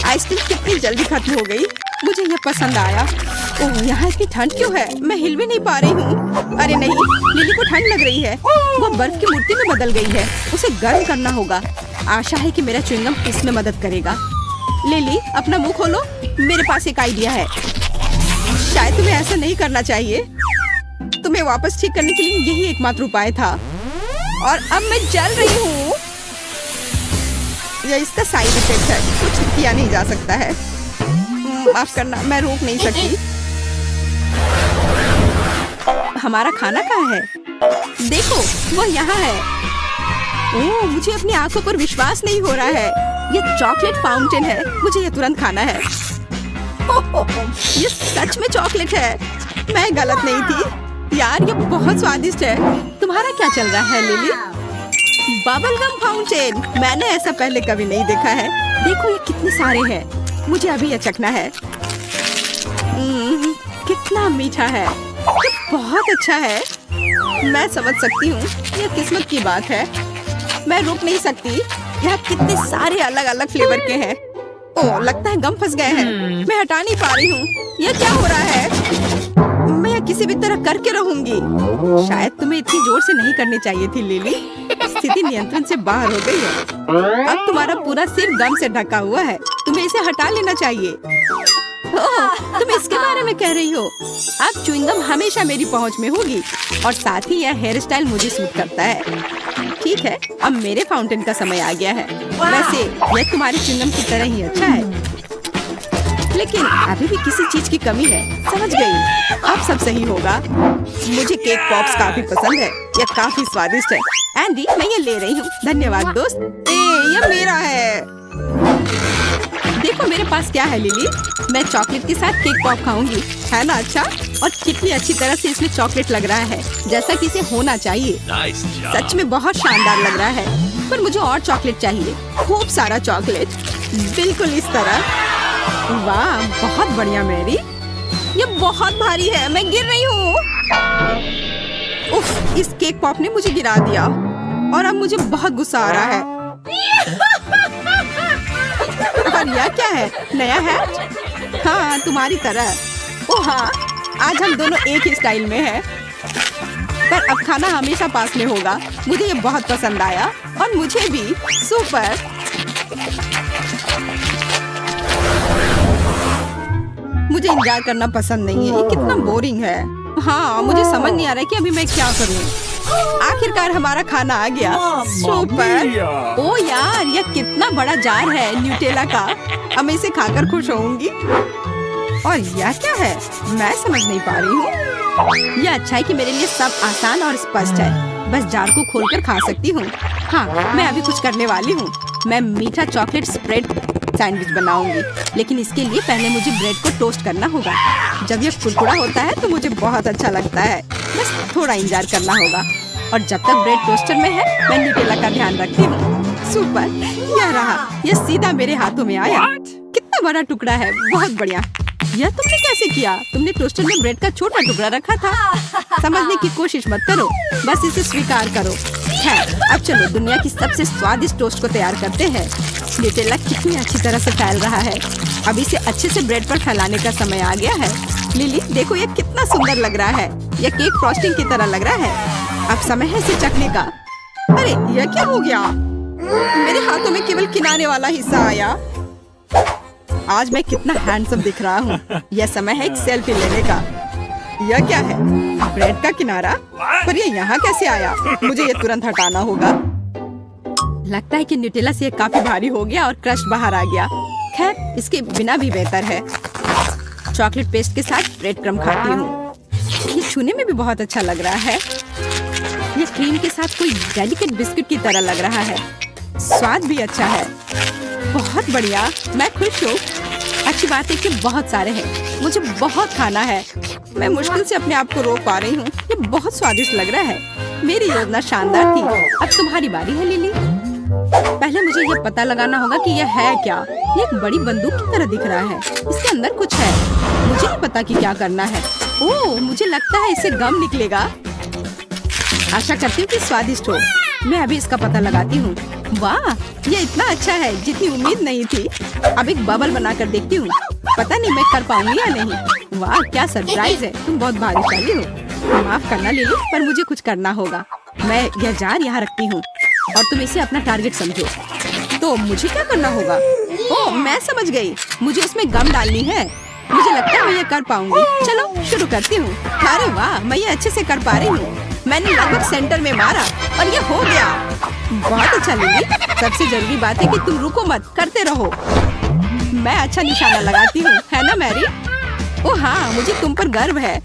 आइसक्रीम कितनी जल्दी खत्म हो गई। मुझे ये पसंद आया। ओह, यहाँ इतनी ठंड क्यों है? मैं हिल भी नहीं पा रही हूँ। अरे नहीं, लिली को ठंड लग रही है। वो बर्फ की मूर्ति में बदल गई है। उसे गर्म करना होगा। आशा है कि मेरा च्युइंगम इसमें मदद करेगा। लिली, अपना मुंह खोलो। मेरे पास एक आइडिया है। शायद तुम्हें ऐसा नहीं करना चाहिए। तुम्हें वापस ठीक करने के लिए यही एकमात्र उपाय था। और अब मैं जल रही हूँ। यह इसका साइड इफेक्ट है, कुछ किया नहीं जा सकता है। माफ करना, मैं रोक नहीं सकती। हमारा खाना कहाँ है? देखो, वो यहाँ है। ओह, मुझे अपनी आंखों पर विश्वास नहीं हो रहा है। ये चॉकलेट फाउंटेन है। मुझे ये तुरंत खाना है। ये सच में चॉकलेट है। मैं गलत नहीं थी। यार, ये बहुत स्वादिष्ट है। तुम्हारा क्या चल रहा है लिली? Bubble gum fountain. मैंने ऐसा पहले कभी नहीं देखा है। देखो, ये कितने सारे हैं। मुझे अभी ये चखना है। कितना मीठा है। ये बहुत अच्छा है। मैं समझ सकती हूँ, ये किस्मत की बात है। मैं रुक नहीं सकती। यहाँ कितने सारे अलग अलग फ्लेवर के हैं। ओह, लगता है गम फंस गए हैं। मैं हटा नहीं पा रही हूँ। ये क्या हो रहा है? मैं किसी भी तरह करके रहूंगी। शायद तुम्हें इतनी जोर से नहीं करनी चाहिए थी लिली। स्थिति नियंत्रण से बाहर हो गई है। अब तुम्हारा पूरा सिर गम से ढका हुआ है। तुम्हें इसे हटा लेना चाहिए। ओह, तुम इसके बारे में कह रही हो? अब च्युइंगम हमेशा मेरी पहुंच में होगी। और साथ ही यह हेयर स्टाइल मुझे सूट करता है। ठीक है, अब मेरे फाउंटेन का समय आ गया है। वैसे यह तुम्हारे च्युइंगम की तरह ही अच्छा है, लेकिन अभी भी किसी चीज की कमी है। समझ गई, अब सब सही होगा। मुझे केक पॉप्स काफी पसंद है। यह काफी स्वादिष्ट है। एंडी, मैं ये ले रही हूँ। धन्यवाद दोस्त। ये मेरा है। देखो मेरे पास क्या है लिली। मैं चॉकलेट के साथ केक पॉप खाऊंगी, है ना? अच्छा, और कितनी अच्छी तरह से इसमें चॉकलेट लग रहा है, जैसा कि इसे होना चाहिए। सच में बहुत शानदार लग रहा है। पर मुझे और चॉकलेट चाहिए, खूब सारा चॉकलेट, बिल्कुल इस तरह। वाह, बहुत बढ़िया मैरी। ये बहुत भारी है, मैं गिर रही हूँ। उफ, इस केक पॉप ने मुझे गिरा दिया और अब मुझे बहुत गुस्सा आ रहा है। और यह क्या है? नया हैट? हाँ, तुम्हारी तरह। ओह हाँ, आज हम दोनों एक ही स्टाइल में हैं। पर अब खाना हमेशा पास में होगा। मुझे ये बहुत पसंद आया और मुझे भी। सुपर। मुझे इंतजार करना पसंद नहीं है। ये कितना बोरिंग है। हाँ, मुझे समझ नहीं आ रहा है कि अभी मैं क्या करूँ। आखिरकार हमारा खाना आ गया। सुपर। ओ यार, यह कितना बड़ा जार है न्यूटेला का। अब मैं इसे खाकर खुश होऊंगी। और यह क्या है? मैं समझ नहीं पा रही हूँ। यह अच्छा है कि मेरे लिए सब आसान और स्पष्ट है। बस जार को खोलकर खा सकती हूँ। हाँ, मैं अभी कुछ करने वाली हूँ। मैं मीठा चॉकलेट स्प्रेड सैंडविच बनाऊंगी, लेकिन इसके लिए पहले मुझे ब्रेड को टोस्ट करना होगा। जब यह कुरकुरा होता है तो मुझे बहुत अच्छा लगता है। बस थोड़ा इंतजार करना होगा। और जब तक ब्रेड टोस्टर में है, मैं न्यूटेला का ध्यान रखती हूँ। सुपर, यह रहा। यह सीधा मेरे हाथों में आया। कितना बड़ा टुकड़ा है, बहुत बढ़िया। यह तुमने कैसे किया? तुमने टोस्टर में ब्रेड का छोटा टुकड़ा रखा था। समझने की कोशिश मत करो, बस इसे स्वीकार करो। है, अब चलो दुनिया की सबसे स्वादिष्ट टोस्ट को तैयार करते हैं। न्यूटेला कितनी अच्छी तरह से फैल रहा है। अब इसे अच्छे से ब्रेड पर फैलाने का समय आ गया है। लिली, देखो ये कितना सुंदर लग रहा है। यह केक फ्रॉस्टिंग की तरह लग रहा है। अब समय है इसे चखने का। अरे, यह क्या हो गया? मेरे हाथों में केवल किनारे वाला हिस्सा आया। आज मैं कितना हैंडसम दिख रहा हूँ। यह समय है एक सेल्फी लेने का। यह क्या है? ब्रेड का किनारा? पर यह यहाँ कैसे आया? मुझे ये तुरंत हटाना होगा। लगता है कि न्यूटेला से काफी भारी हो गया और क्रश बाहर आ गया। खैर, इसके बिना भी बेहतर है। चॉकलेट पेस्ट के साथ ब्रेड क्रम्ब खाती हूँ। ये छूने में भी बहुत अच्छा लग रहा है। ये क्रीम के साथ कोई डेलिकेट बिस्कुट की तरह लग रहा है। स्वाद भी अच्छा है। बहुत बढ़िया, मैं खुश हूँ। अच्छी बात है कि बहुत सारे हैं। मुझे बहुत खाना है। मैं मुश्किल से अपने आप को रोक पा रही हूँ। ये बहुत स्वादिष्ट लग रहा है। मेरी योजना शानदार थी। अब तुम्हारी बारी है लिली। पहले मुझे ये पता लगाना होगा कि यह है क्या। ये एक बड़ी बंदूक की तरह दिख रहा है। इसके अंदर कुछ है। मुझे नहीं पता कि क्या करना है। ओह, मुझे लगता है इससे गम निकलेगा। आशा करती हूँ कि स्वादिष्ट हो। मैं अभी इसका पता लगाती हूँ। वाह, ये इतना अच्छा है जितनी उम्मीद नहीं थी। अब एक बबल बनाकर देखती हूँ। पता नहीं मैं कर पाऊंगी या नहीं। वाह, क्या सरप्राइज है। तुम बहुत भाग्यशाली हो। माफ करना लिली, पर मुझे कुछ करना होगा। मैं यह जार यहाँ रखती हूँ और तुम इसे अपना टारगेट समझो। तो मुझे क्या करना होगा? ओह, मैं समझ गई। मुझे उसमें गम डालनी है। मुझे लगता है मैं ये कर पाऊंगी। चलो शुरू करती हूँ। अरे वाह, मैं ये अच्छे से कर पा रही हूँ। मैंने लगभग सेंटर में मारा और ये हो गया। बहुत अच्छा लिली। सबसे जरूरी बात है कि तुम रुको मत, करते रहो। मैं अच्छा निशाना लगाती हूँ, है ना मैरी? ओह हाँ, मुझे तुम पर गर्व है।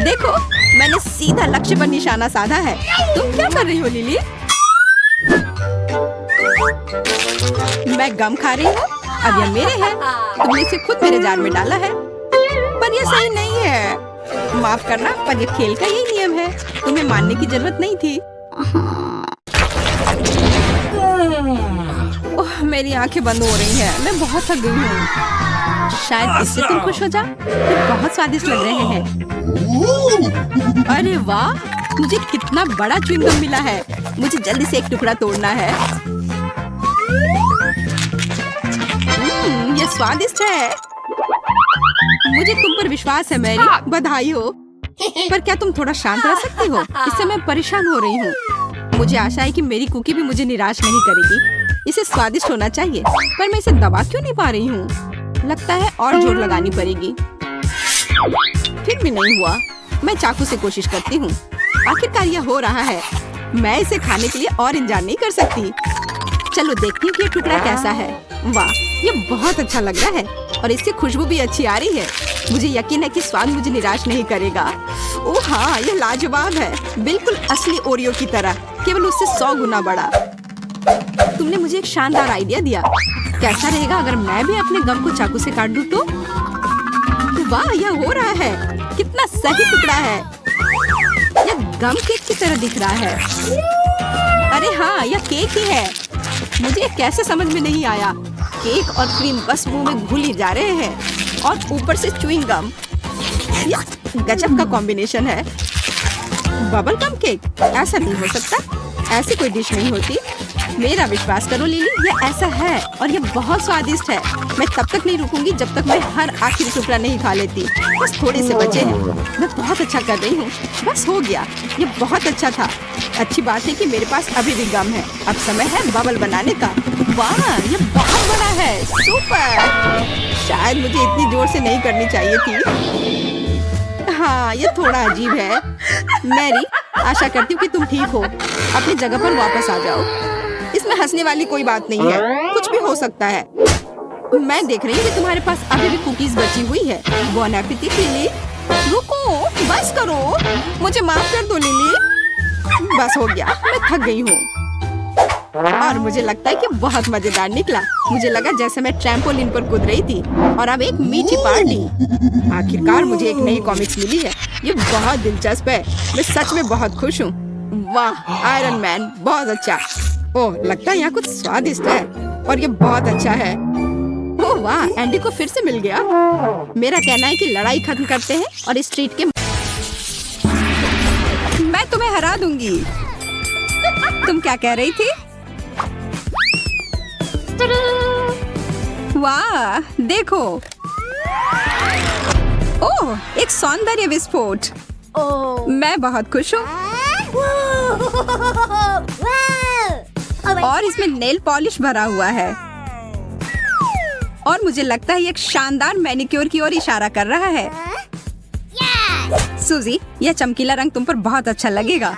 देखो, मैंने सीधा लक्ष्य पर निशाना साधा है। तुम क्या कर रही हो लिली? मैं गम खा रही हूँ। अब ये मेरे हैं। तुमने इसे खुद मेरे जार में डाला है, पर ये सही नहीं है। माफ करना, पर ये खेल का यही नियम है। तुम्हें मानने की जरूरत नहीं थी। ओह, मेरी आंखें बंद हो रही हैं। मैं बहुत थक गई हूँ। शायद इससे तुम खुश हो जाओ। ये बहुत स्वादिष्ट लग रहे हैं। अरे वाह, मुझे कितना बड़ा च्युइंगम मिला है। मुझे जल्दी से एक टुकड़ा तोड़ना है। ये स्वादिष्ट है। मुझे तुम पर विश्वास है मैरी। बधाई हो। पर क्या तुम थोड़ा शांत रह सकती हो? इससे मैं परेशान हो रही हूँ। मुझे आशा है कि मेरी कुकी भी मुझे निराश नहीं करेगी। इसे स्वादिष्ट होना चाहिए, पर मैं इसे दबा क्यों नहीं पा रही हूँ? लगता है और जोर लगानी पड़ेगी। फिर भी नहीं हुआ। मैं चाकू से कोशिश करती हूँ। आखिरकार यह हो रहा है। मैं इसे खाने के लिए और इंतजार नहीं कर सकती। चलो देखती हूँ कि ये टुकड़ा कैसा है। वाह, ये बहुत अच्छा लग रहा है और इससे खुशबू भी अच्छी आ रही है। मुझे यकीन है कि स्वाद मुझे निराश नहीं करेगा। ओह हाँ, ये लाजवाब है। बिल्कुल असली ओरियो की तरह, केवल उससे 100 गुना बड़ा। तुमने मुझे एक शानदार आइडिया दिया। कैसा रहेगा अगर मैं भी अपने गम को चाकू से काट दूं तो? वाह, यह हो रहा है। कितना सही टुकड़ा है। यह गम केक की तरह दिख रहा है। अरे हाँ, यह केक ही है। मुझे कैसे समझ में नहीं आया। केक और क्रीम बस मुंह में घुल ही जा रहे हैं और ऊपर से च्युइंग गम। यह गजब का कॉम्बिनेशन है। बबल गम केक, ऐसा नहीं हो सकता। ऐसी कोई डिश नहीं होती। मेरा विश्वास करो लिली, ये ऐसा है और ये बहुत स्वादिष्ट है। मैं तब तक नहीं रुकूंगी जब तक मैं हर आखिरी टुकड़ा नहीं खा लेती। बस थोड़े से बचे हैं। मैं बहुत अच्छा कर रही हूँ। बस हो गया। ये बहुत अच्छा था। अच्छी बात है कि मेरे पास अभी भी गम है। अब समय है बबल बनाने का। वाह, ये बहुत बड़ा है। सुपर। शायद मुझे इतनी जोर से नहीं करनी चाहिए थी। हाँ, ये थोड़ा अजीब है। मैरी, आशा करती हूँ कि तुम ठीक हो। अपनी जगह पर वापस आ जाओ। इसमें हंसने वाली कोई बात नहीं है। कुछ भी हो सकता है। मैं देख रही हूँ कि तुम्हारे पास अभी भी कुकीज बची हुई है। बॉन एपेटिट लिली। रुको, बस करो। मुझे माफ कर दो लिली। बस हो गया, मैं थक गई हूँ और मुझे लगता है कि बहुत मजेदार निकला। मुझे लगा जैसे मैं ट्रैम्पोलिन पर कूद रही थी। और अब एक मीठी पार्टी। आखिरकार मुझे एक नई कॉमिक्स मिली है। ये बहुत दिलचस्प है। मैं सच में बहुत खुश हूँ। वाह, आयरन मैन, बहुत अच्छा। ओह, लगता है यहाँ कुछ स्वादिष्ट है और ये बहुत अच्छा है। ओह वाह, एंडी को फिर से मिल गया। मेरा कहना है कि लड़ाई खत्म करते हैं और इस ट्रीट के मैं तुम्हें हरा दूंगी। तुम क्या कह रही थी? वाह, देखो। ओह, एक सौंदर्य विस्फोट। मैं बहुत खुश हूँ। और इसमें नेल पॉलिश भरा हुआ है और मुझे लगता है ये एक शानदार मैनिक्योर की ओर इशारा कर रहा है। सूजी, यह चमकीला रंग तुम पर बहुत अच्छा लगेगा।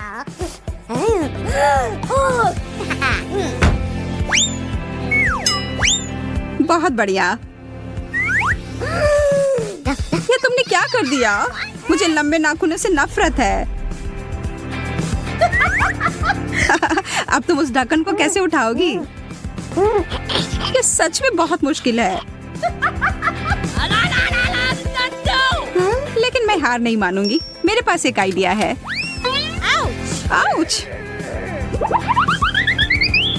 बहुत बढ़िया। ये तुमने क्या कर दिया? मुझे लंबे नाखूनों से नफरत है। अब तुम उस ढक्कन को कैसे उठाओगी? ये सच में बहुत मुश्किल है। लेकिन मैं हार नहीं मानूंगी। मेरे पास एक आइडिया है। आउच!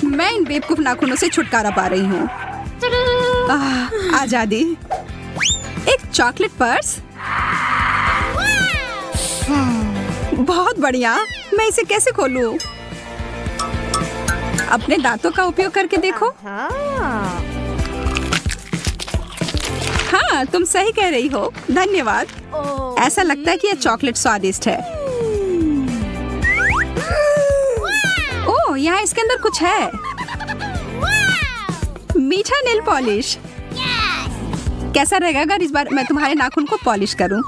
मैं इन बेवकूफ नाखूनों से छुटकारा पा रही हूँ। आजादी। एक चॉकलेट पर्स। बहुत बढ़िया। मैं इसे कैसे खोलूं? अपने दांतों का उपयोग करके देखो। हाँ, तुम सही कह रही हो। धन्यवाद। ऐसा लगता है कि यह चॉकलेट स्वादिष्ट है। ओह, यहाँ इसके अंदर कुछ है। मीठा नेल पॉलिश। कैसा रहेगा अगर इस बार मैं तुम्हारे नाखून को पॉलिश करूं?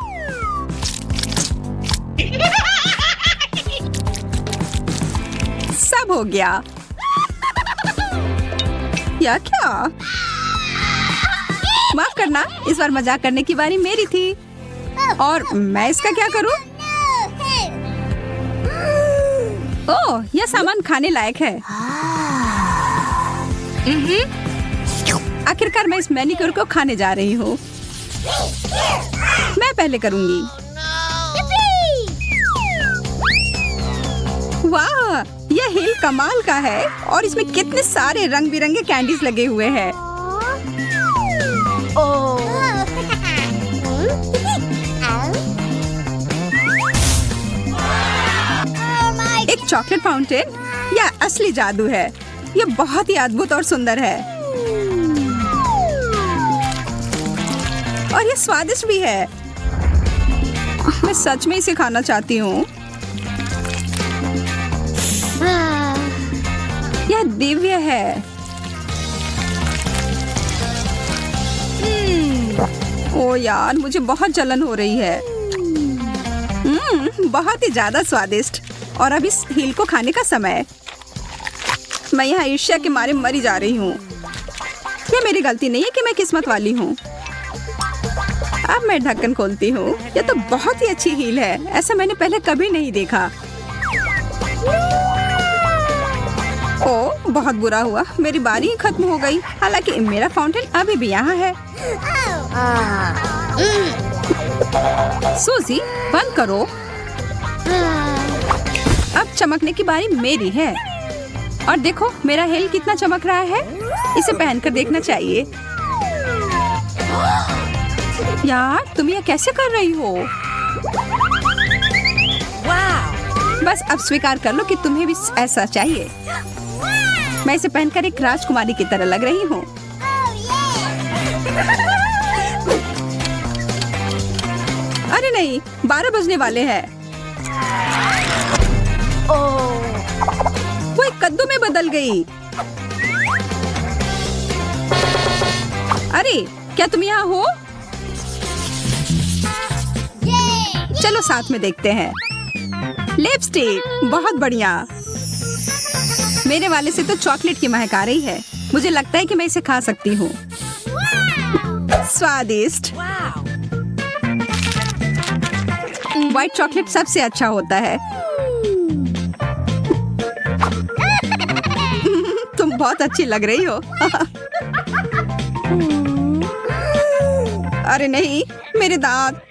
सब हो गया। या क्या? माफ करना, इस बार मजाक करने की बारी मेरी थी। और मैं इसका क्या करूं? ओह, यह सामान खाने लायक है। आखिरकार मैं इस मैनीक्योर को खाने जा रही हूँ। मैं पहले करूंगी। वाह, यह हिल कमाल का है और इसमें कितने सारे रंग बिरंगे कैंडीज लगे हुए हैं। एक चॉकलेट फाउंटेन, यह असली जादू है। यह बहुत ही अद्भुत और सुंदर है और यह स्वादिष्ट भी है। मैं सच में इसे खाना चाहती हूँ। यह दिव्य है। ओ यार, मुझे बहुत जलन हो रही है। बहुत ही ज्यादा स्वादिष्ट। और अब इस हील को खाने का समय। मैं यहाँ ईर्ष्या के मारे मरी जा रही हूँ। यह मेरी गलती नहीं है कि मैं किस्मत वाली हूँ। अब मैं ढक्कन खोलती हूँ। यह तो बहुत ही अच्छी हील है। ऐसा मैंने पहले कभी नहीं देखा। ओह, बहुत बुरा हुआ। मेरी बारी ही खत्म हो गई। हालांकि मेरा फाउंटेन अभी भी यहाँ है। सूजी, बंद करो। अब चमकने की बारी मेरी है। और देखो मेरा हेल कितना चमक रहा है। इसे पहनकर देखना चाहिए। यार, तुम ये कैसे कर रही हो? बस अब स्वीकार कर लो कि तुम्हें भी ऐसा चाहिए। मैं इसे पहनकर एक राजकुमारी की तरह लग रही हूँ। अरे नहीं, 12 बजने वाले हैं। वो एक कद्दू में बदल गई। अरे, क्या तुम यहाँ हो? चलो साथ में देखते हैं। लिपस्टिक, बहुत बढ़िया। मेरे वाले से तो चॉकलेट की महक आ रही है। मुझे लगता है कि मैं इसे खा सकती हूँ। स्वादिष्ट। व्हाइट चॉकलेट सबसे अच्छा होता है। तुम बहुत अच्छी लग रही हो। अरे नहीं, मेरे दांत।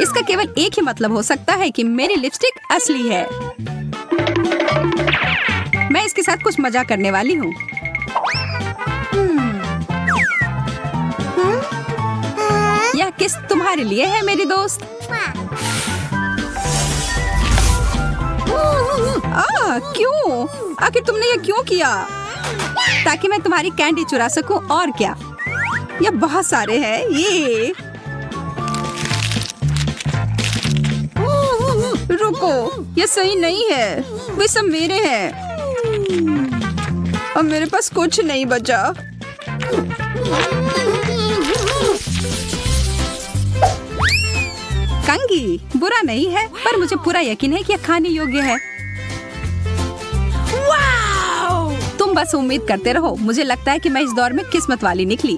इसका केवल एक ही मतलब हो सकता है कि मेरी लिपस्टिक असली है। मैं इसके साथ कुछ मजाक करने वाली हूँ। यह किस तुम्हारे लिए है मेरी दोस्त। क्यों? आखिर तुमने ये क्यों किया? ताकि मैं तुम्हारी कैंडी चुरा सकूं, और क्या। ये बहुत सारे हैं। ये रुको, ये सही नहीं है। वे सब मेरे हैं। अब मेरे पास कुछ नहीं बचा। कंगी, बुरा नहीं है, पर मुझे पूरा यकीन है कि यह खाने योग्य है। तुम बस उम्मीद करते रहो। मुझे लगता है कि मैं इस दौर में किस्मत वाली निकली।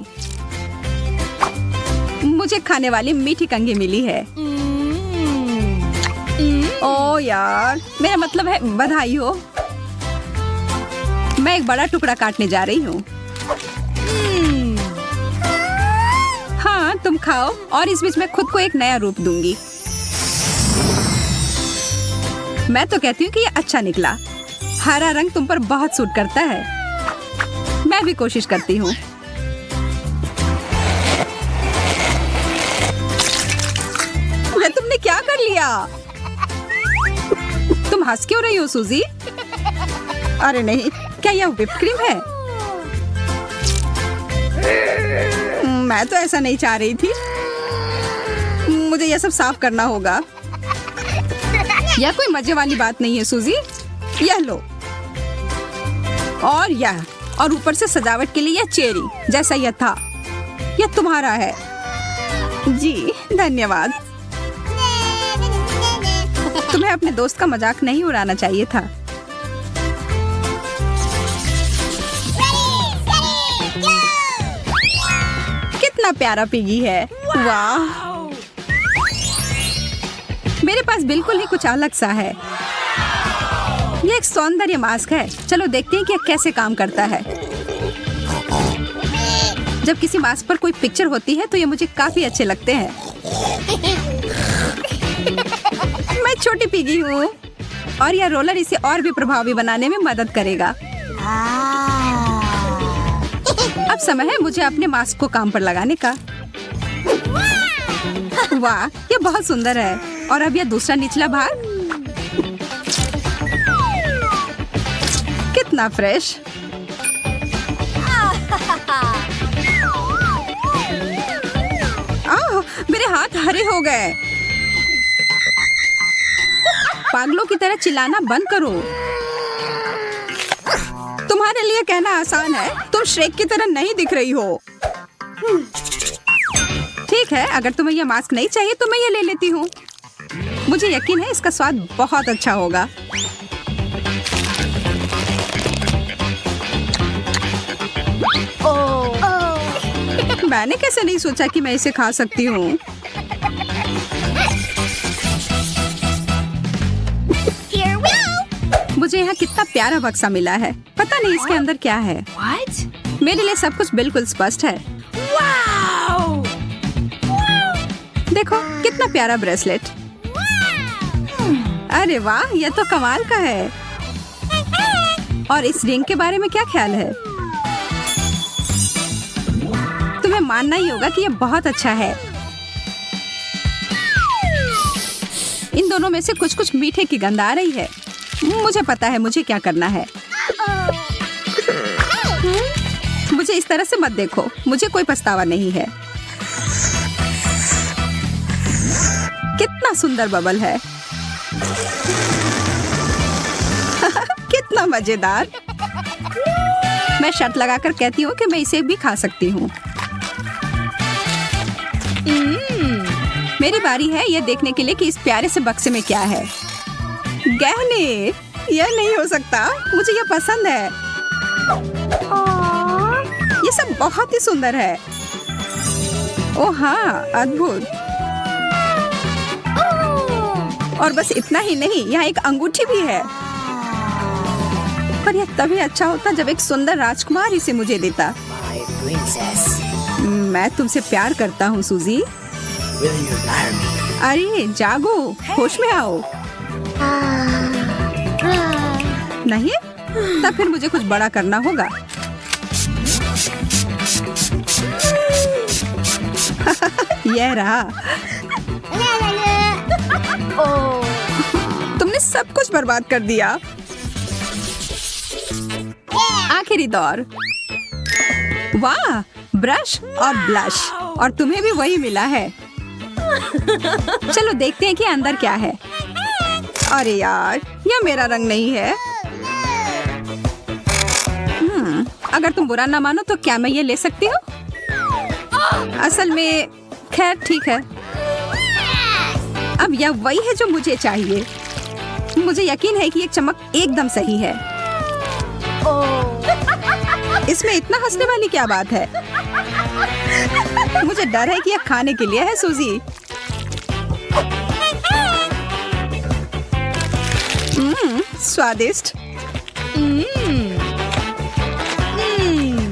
मुझे खाने वाली मीठी कंगी मिली है। ओ यार, मेरा मतलब है बधाई हो। मैं एक बड़ा टुकड़ा काटने जा रही हूँ। हाँ, तुम खाओ और इस बीच मैं खुद को एक नया रूप दूंगी। मैं तो कहती हूँ कि ये अच्छा निकला। हरा रंग तुम पर बहुत सूट करता है। मैं भी कोशिश करती हूँ। तुमने क्या कर लिया? तुम हंस क्यों रही हो सूजी? अरे नहीं, क्या यह व्हिप क्रीम है? मैं तो ऐसा नहीं चाह रही थी। मुझे यह सब साफ करना होगा। यह कोई मजे वाली बात नहीं है सूजी। यह लो। और यह, और ऊपर से सजावट के लिए यह चेरी जैसा यह था। यह तुम्हारा है। जी धन्यवाद। तुम्हें अपने दोस्त का मजाक नहीं उड़ाना चाहिए था। कितना प्यारा पिगी है। वाह, मेरे पास बिल्कुल ही कुछ अलग सा है। यह एक सौंदर्य मास्क है। चलो देखते हैं कि यह कैसे काम करता है। जब किसी मास्क पर कोई पिक्चर होती है तो ये मुझे काफी अच्छे लगते हैं। मैं छोटी पिगी हूँ और यह रोलर इसे और भी प्रभावी बनाने में मदद करेगा। अब समय है मुझे अपने मास्क को काम पर लगाने का। वाह, ये बहुत सुंदर है। और अब यह दूसरा निचला भाग कितना फ्रेश। मेरे हाथ हरे हो गए। पागलों की तरह चिल्लाना बंद करो। तुम्हारे लिए कहना आसान है, तुम श्रेक की तरह नहीं दिख रही हो। ठीक है, अगर तुम्हें यह मास्क नहीं चाहिए तो मैं ये ले लेती हूँ। मुझे यकीन है इसका स्वाद बहुत अच्छा होगा। मैंने कैसे नहीं सोचा कि मैं इसे खा सकती हूँ। मुझे यहाँ कितना प्यारा बक्सा मिला है। पता नहीं इसके अंदर क्या है। What? मेरे लिए सब कुछ बिल्कुल स्पष्ट है। wow! देखो कितना प्यारा ब्रेसलेट। अरे वाह, यह तो कमाल का है। और इस रिंग के बारे में क्या ख्याल है? तुम्हें मानना ही होगा कि यह बहुत अच्छा है। इन दोनों में से कुछ कुछ मीठे की गंध आ रही है। मुझे पता है मुझे क्या करना है। मुझे इस तरह से मत देखो, मुझे कोई पछतावा नहीं है। कितना सुंदर बबल है। कितना मजेदार। मैं शर्त लगाकर कहती हूँ कि मैं इसे भी खा सकती हूँ। मेरी बारी है यह देखने के लिए कि इस प्यारे से बक्से में क्या है। गहने, यह नहीं हो सकता। मुझे यह पसंद है। ये सब बहुत ही सुंदर है। ओह हाँ, अद्भुत। और बस इतना ही नहीं, यहाँ एक अंगूठी भी है। पर यह तभी अच्छा होता जब एक सुंदर राजकुमार इसे मुझे देता। मैं तुमसे प्यार करता हूँ सूजी। अरे जागो, होश में आओ। नहीं, तब फिर मुझे कुछ बड़ा करना होगा। यह रहा। तुमने सब कुछ बर्बाद कर दिया। आखिरी दौर। वाह, ब्रश और ब्लश, और तुम्हें भी वही मिला है। चलो देखते हैं कि अंदर क्या है। अरे यार, यह मेरा रंग नहीं है। अगर तुम बुरा ना मानो तो क्या मैं ये ले सकती हूँ? असल में खैर ठीक है। अब यह वही है जो मुझे चाहिए। मुझे यकीन है कि ये चमक एकदम सही है। इसमें इतना हंसने वाली क्या बात है? मुझे डर है कि यह खाने के लिए है सूजी। स्वादिष्ट।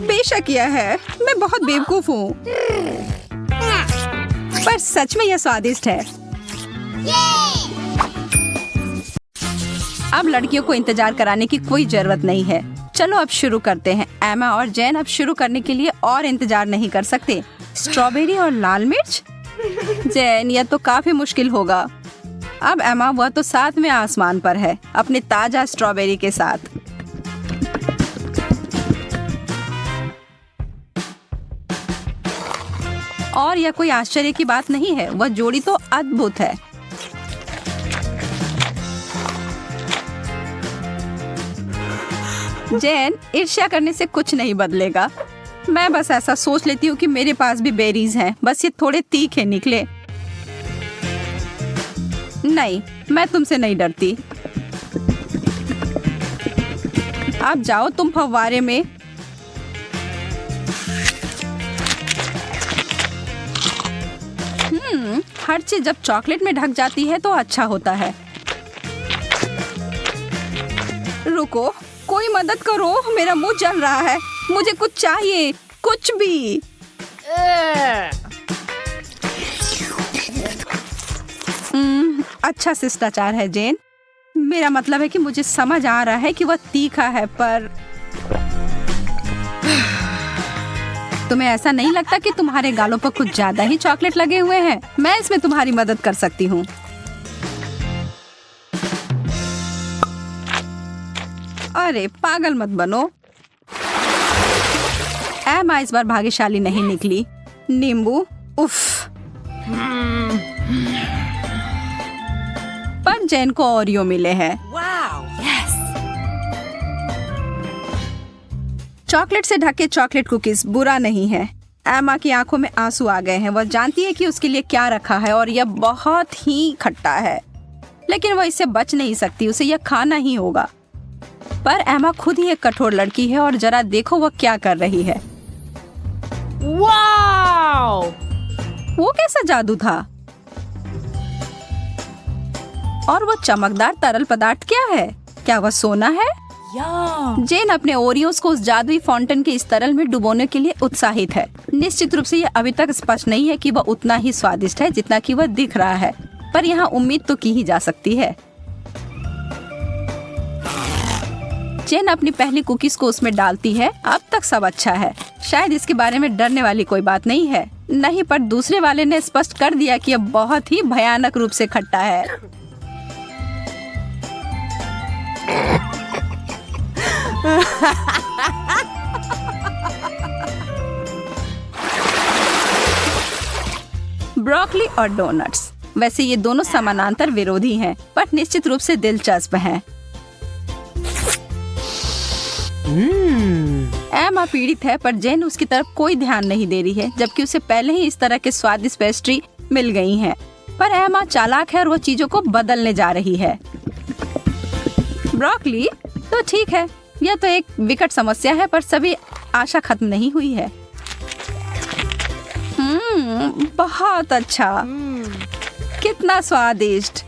बेशक यह है। मैं बहुत बेवकूफ हूँ, पर सच में यह स्वादिष्ट है। अब लड़कियों को इंतजार कराने की कोई जरूरत नहीं है। चलो अब शुरू करते हैं। एमा और जैन अब शुरू करने के लिए और इंतजार नहीं कर सकते। स्ट्रॉबेरी और लाल मिर्च। जैन, यह तो काफी मुश्किल होगा। अब एमा, वह तो सातवें आसमान पर है अपने ताजा स्ट्रॉबेरी के साथ। और यह कोई आश्चर्य की बात नहीं है, वह जोड़ी तो अद्भुत है। जैन, ईर्ष्या करने से कुछ नहीं बदलेगा। मैं बस ऐसा सोच लेती हूँ कि मेरे पास भी बेरीज हैं, बस ये थोड़े तीखे निकले। नहीं, मैं तुमसे नहीं डरती। आप जाओ तुम फव्वारे में। हर चीज जब चॉकलेट में ढक जाती है तो अच्छा होता है। रुको, कोई मदद करो, मेरा मुंह जल रहा है। मुझे कुछ चाहिए, कुछ भी। अच्छा शिष्टाचार है जेन। मेरा मतलब है कि मुझे समझ आ रहा है कि वह तीखा है, पर तुम्हें ऐसा नहीं लगता कि तुम्हारे गालों पर कुछ ज्यादा ही चॉकलेट लगे हुए हैं? मैं इसमें तुम्हारी मदद कर सकती हूँ। अरे पागल मत बनो। एमा इस बार भाग्यशाली नहीं निकली। नींबू, उफ। पर जैन को ओरियो मिले हैं। चॉकलेट से ढके चॉकलेट कुकीज बुरा नहीं है। एमा की आंखों में आंसू आ गए हैं। वह जानती है कि उसके लिए क्या रखा है और यह बहुत ही खट्टा है, लेकिन वह इससे बच नहीं सकती। उसे यह खाना ही होगा। पर एमा खुद ही एक कठोर लड़की है और जरा देखो वह क्या कर रही है। वाओ! वो कैसा जादू था? और वो चमकदार तरल पदार्थ क्या है? क्या वह सोना है? जेन अपने ओरियोस को उस जादुई फाउंटेन के इस तरल में डुबोने के लिए उत्साहित है। निश्चित रूप से यह अभी तक स्पष्ट नहीं है कि वह उतना ही स्वादिष्ट है जितना कि वह दिख रहा है, पर यहाँ उम्मीद तो की ही जा सकती है। जेन अपनी पहली कुकीज को उसमें डालती है। अब तक सब अच्छा है। शायद इसके बारे में डरने वाली कोई बात नहीं है। नहीं, पर दूसरे वाले ने स्पष्ट कर दिया कि यह बहुत ही भयानक रूप से खट्टा है। ब्रोकली और डोनट्स। वैसे ये दोनों समानांतर विरोधी हैं, पर निश्चित रूप से दिलचस्प हैं। एमा पीड़ित है, पर जेन उसकी तरफ कोई ध्यान नहीं दे रही है, जबकि उसे पहले ही इस तरह के स्वादिष्ट पेस्ट्री मिल गई हैं। पर एमा चालाक है और वो चीजों को बदलने जा रही है। ब्रोकली तो ठीक है, यह तो एक विकट समस्या है, पर सभी आशा खत्म नहीं हुई है। बहुत अच्छा, कितना स्वादिष्ट।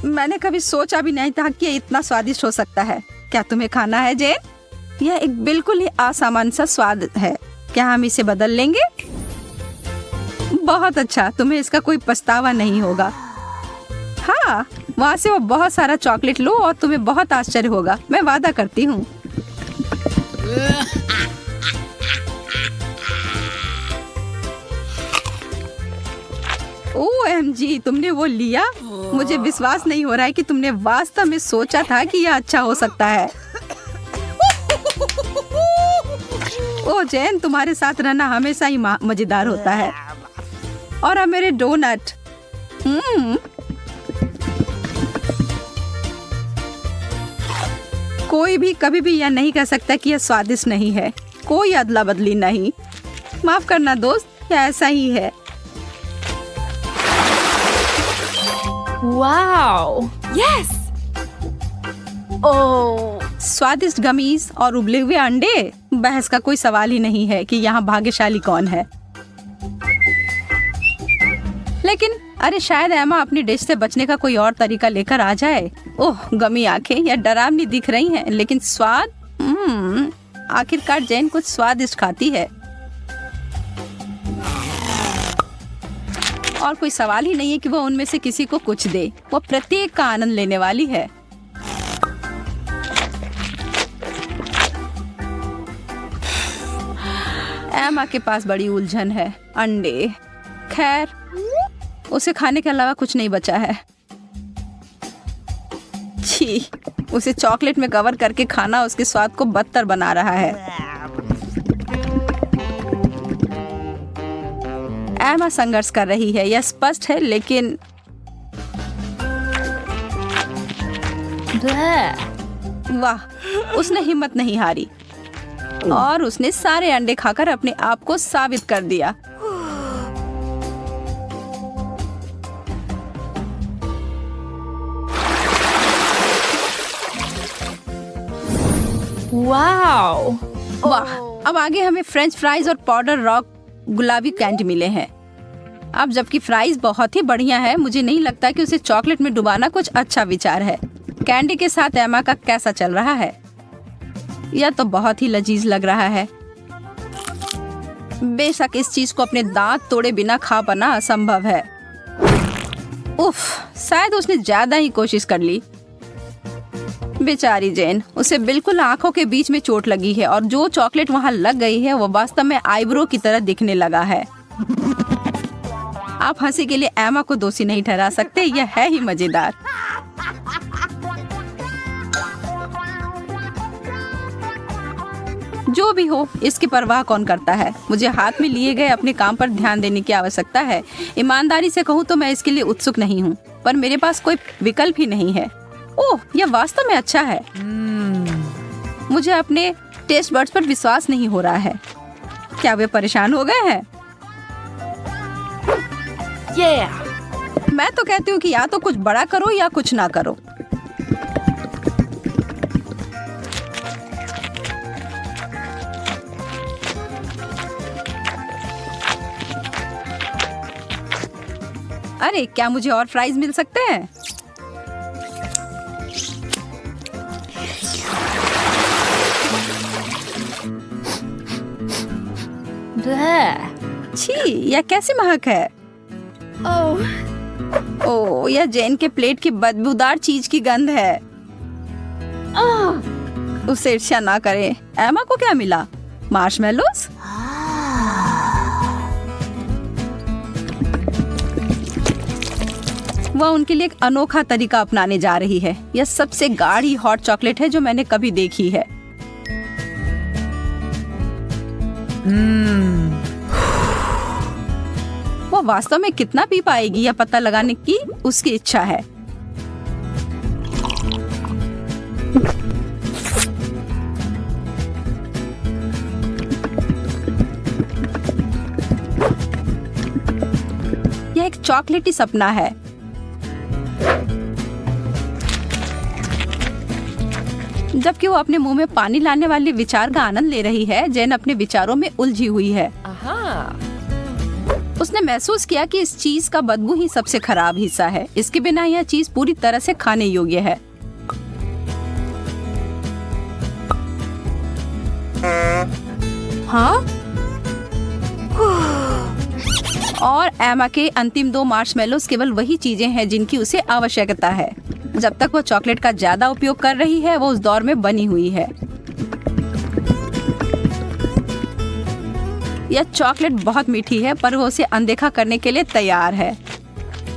मैंने कभी सोचा भी नहीं था कि ये इतना स्वादिष्ट हो सकता है। क्या तुम्हें खाना है जेन? यह एक बिल्कुल ही असामान्य सा स्वाद है। क्या हम इसे बदल लेंगे? बहुत अच्छा, तुम्हें इसका कोई पछतावा नहीं होगा। हाँ, वहाँ से वो बहुत सारा चॉकलेट लो और तुम्हें बहुत आश्चर्य होगा, मैं वादा करती हूँ। OMG, तुमने वो लिया? मुझे विश्वास नहीं हो रहा है कि तुमने वास्तव में सोचा था कि यह अच्छा हो सकता है। ओ जैन, तुम्हारे साथ रहना हमेशा ही मजेदार होता है। और अब मेरे डोनट। कोई भी कभी भी यह नहीं कह सकता कि यह स्वादिष्ट नहीं है। कोई अदला बदली नहीं। माफ करना दोस्त, यह ऐसा ही है। वाओ! यस! ओह! स्वादिष्ट गमीज और उबले हुए अंडे। बहस का कोई सवाल ही नहीं है कि यहाँ भाग्यशाली कौन है। लेकिन अरे शायद एमा अपनी डिश से बचने का कोई और तरीका लेकर आ जाए। ओह, गमी आंखें, यह डरावनी दिख रही हैं, लेकिन स्वाद, आखिरकार जैन कुछ स्वादिष्ट खाती है। और कोई सवाल ही नहीं है कि वो उनमें से किसी को कुछ दे। वो प्रत्येक का आनंद लेने वाली है। एमा के पास बड़ी उलझन है। अंडे, खैर उसे खाने के अलावा कुछ नहीं बचा है। छी, उसे चॉकलेट में कवर करके खाना उसके स्वाद को बदतर बना रहा है। एमा संघर्ष कर रही है, यह स्पष्ट है, लेकिन वाह, उसने हिम्मत नहीं हारी और उसने सारे अंडे खाकर अपने आप को साबित कर दिया। Wow. वाह, अब आगे हमें फ्रेंच फ्राइज और पाउडर रॉक गुलाबी कैंडी मिले हैं। अब जबकि फ्राइज बहुत ही बढ़िया है, मुझे नहीं लगता कि उसे चॉकलेट में डुबाना कुछ अच्छा विचार है। कैंडी के साथ एमा का कैसा चल रहा है? यह तो बहुत ही लजीज लग रहा है। बेशक इस चीज को अपने दांत तोड़े बिना खा पाना असंभव है। उफ, शायद उसने ज्यादा ही कोशिश कर ली। बेचारी जेन, उसे बिल्कुल आंखों के बीच में चोट लगी है और जो चॉकलेट वहां लग गई है वो वास्तव में आईब्रो की तरह दिखने लगा है। आप हंसी के लिए एमा को दोषी नहीं ठहरा सकते, यह है ही मजेदार। जो भी हो, इसकी परवाह कौन करता है। मुझे हाथ में लिए गए अपने काम पर ध्यान देने की आवश्यकता है। ईमानदारी से कहूँ तो मैं इसके लिए उत्सुक नहीं हूँ, पर मेरे पास कोई विकल्प ही नहीं है। ओह, यह वास्तव में अच्छा है। मुझे अपने टेस्ट बड्स पर विश्वास नहीं हो रहा है। क्या वे परेशान हो गए हैं? Yeah. मैं तो कहती हूँ कि या तो कुछ बड़ा करो या कुछ ना करो। अरे, क्या मुझे और फ्राइज मिल सकते हैं? Bleh. छी, यह कैसी महक है? ओह, यह जेन के प्लेट की बदबूदार चीज की गंध है। उसे ईर्ष्या ना करें। एमा को क्या मिला? मार्शमेलोस? वह उनके लिए एक अनोखा तरीका अपनाने जा रही है। यह सबसे गाढ़ी हॉट चॉकलेट है जो मैंने कभी देखी है। वो वास्तव में कितना पी पाएगी यह पता लगाने की उसकी इच्छा है। यह एक चॉकलेटी सपना है। जबकि वो अपने मुंह में पानी लाने वाले विचार का आनंद ले रही है, जेन अपने विचारों में उलझी हुई है। उसने महसूस किया कि इस चीज का बदबू ही सबसे खराब हिस्सा है। इसके बिना यह चीज पूरी तरह से खाने योग्य है। हाँ? और एमा के अंतिम 2 मार्शमेलोस केवल वही चीजें हैं जिनकी उसे आवश्यकता है। जब तक वो चॉकलेट का ज्यादा उपयोग कर रही है, वो उस दौर में बनी हुई है। यह चॉकलेट बहुत मीठी है, पर वो उसे अनदेखा करने के लिए तैयार है।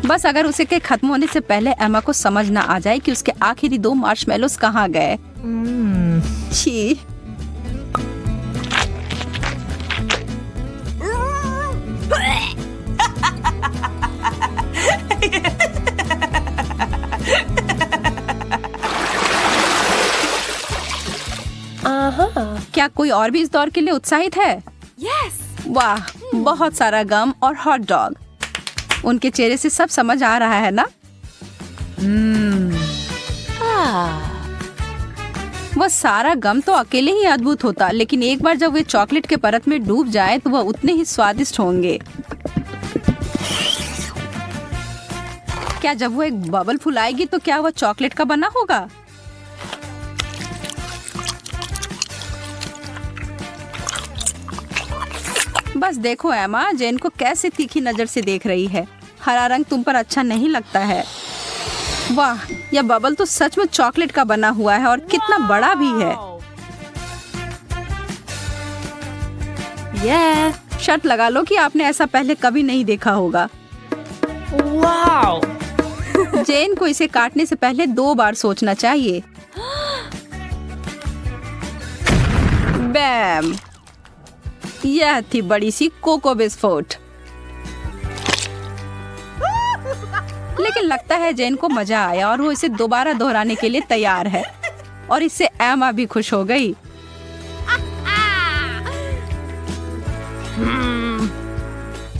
बस अगर उसे के खत्म होने से पहले एमा को समझ ना आ जाए कि उसके आखिरी 2 मार्शमेलोस कहाँ गए। छी। क्या कोई और भी इस दौर के लिए उत्साहित है? Yes. वाह, बहुत सारा गम और हॉट डॉग। उनके चेहरे से सब समझ आ रहा है ना? वह सारा गम तो अकेले ही अद्भुत होता, लेकिन एक बार जब वे चॉकलेट के परत में डूब जाए तो वह उतने ही स्वादिष्ट होंगे। क्या जब वो एक बबल फुलाएगी तो क्या वह चॉकलेट का बना होगा? बस देखो एमा, जेन को कैसे तीखी नजर से देख रही है। हरा रंग तुम पर अच्छा नहीं लगता है। वाह, यह बबल तो सच में चॉकलेट का बना हुआ है और कितना बड़ा भी है। शर्त लगा लो कि आपने ऐसा पहले कभी नहीं देखा होगा। Wow. जेन को इसे काटने से पहले 2 बार सोचना चाहिए। बैम, यह थी बड़ी सी कोको बिस्कुट। लेकिन लगता है जेन को मजा आया और वो इसे दोबारा दोहराने के लिए तैयार है। और इससे एमा भी खुश हो गई।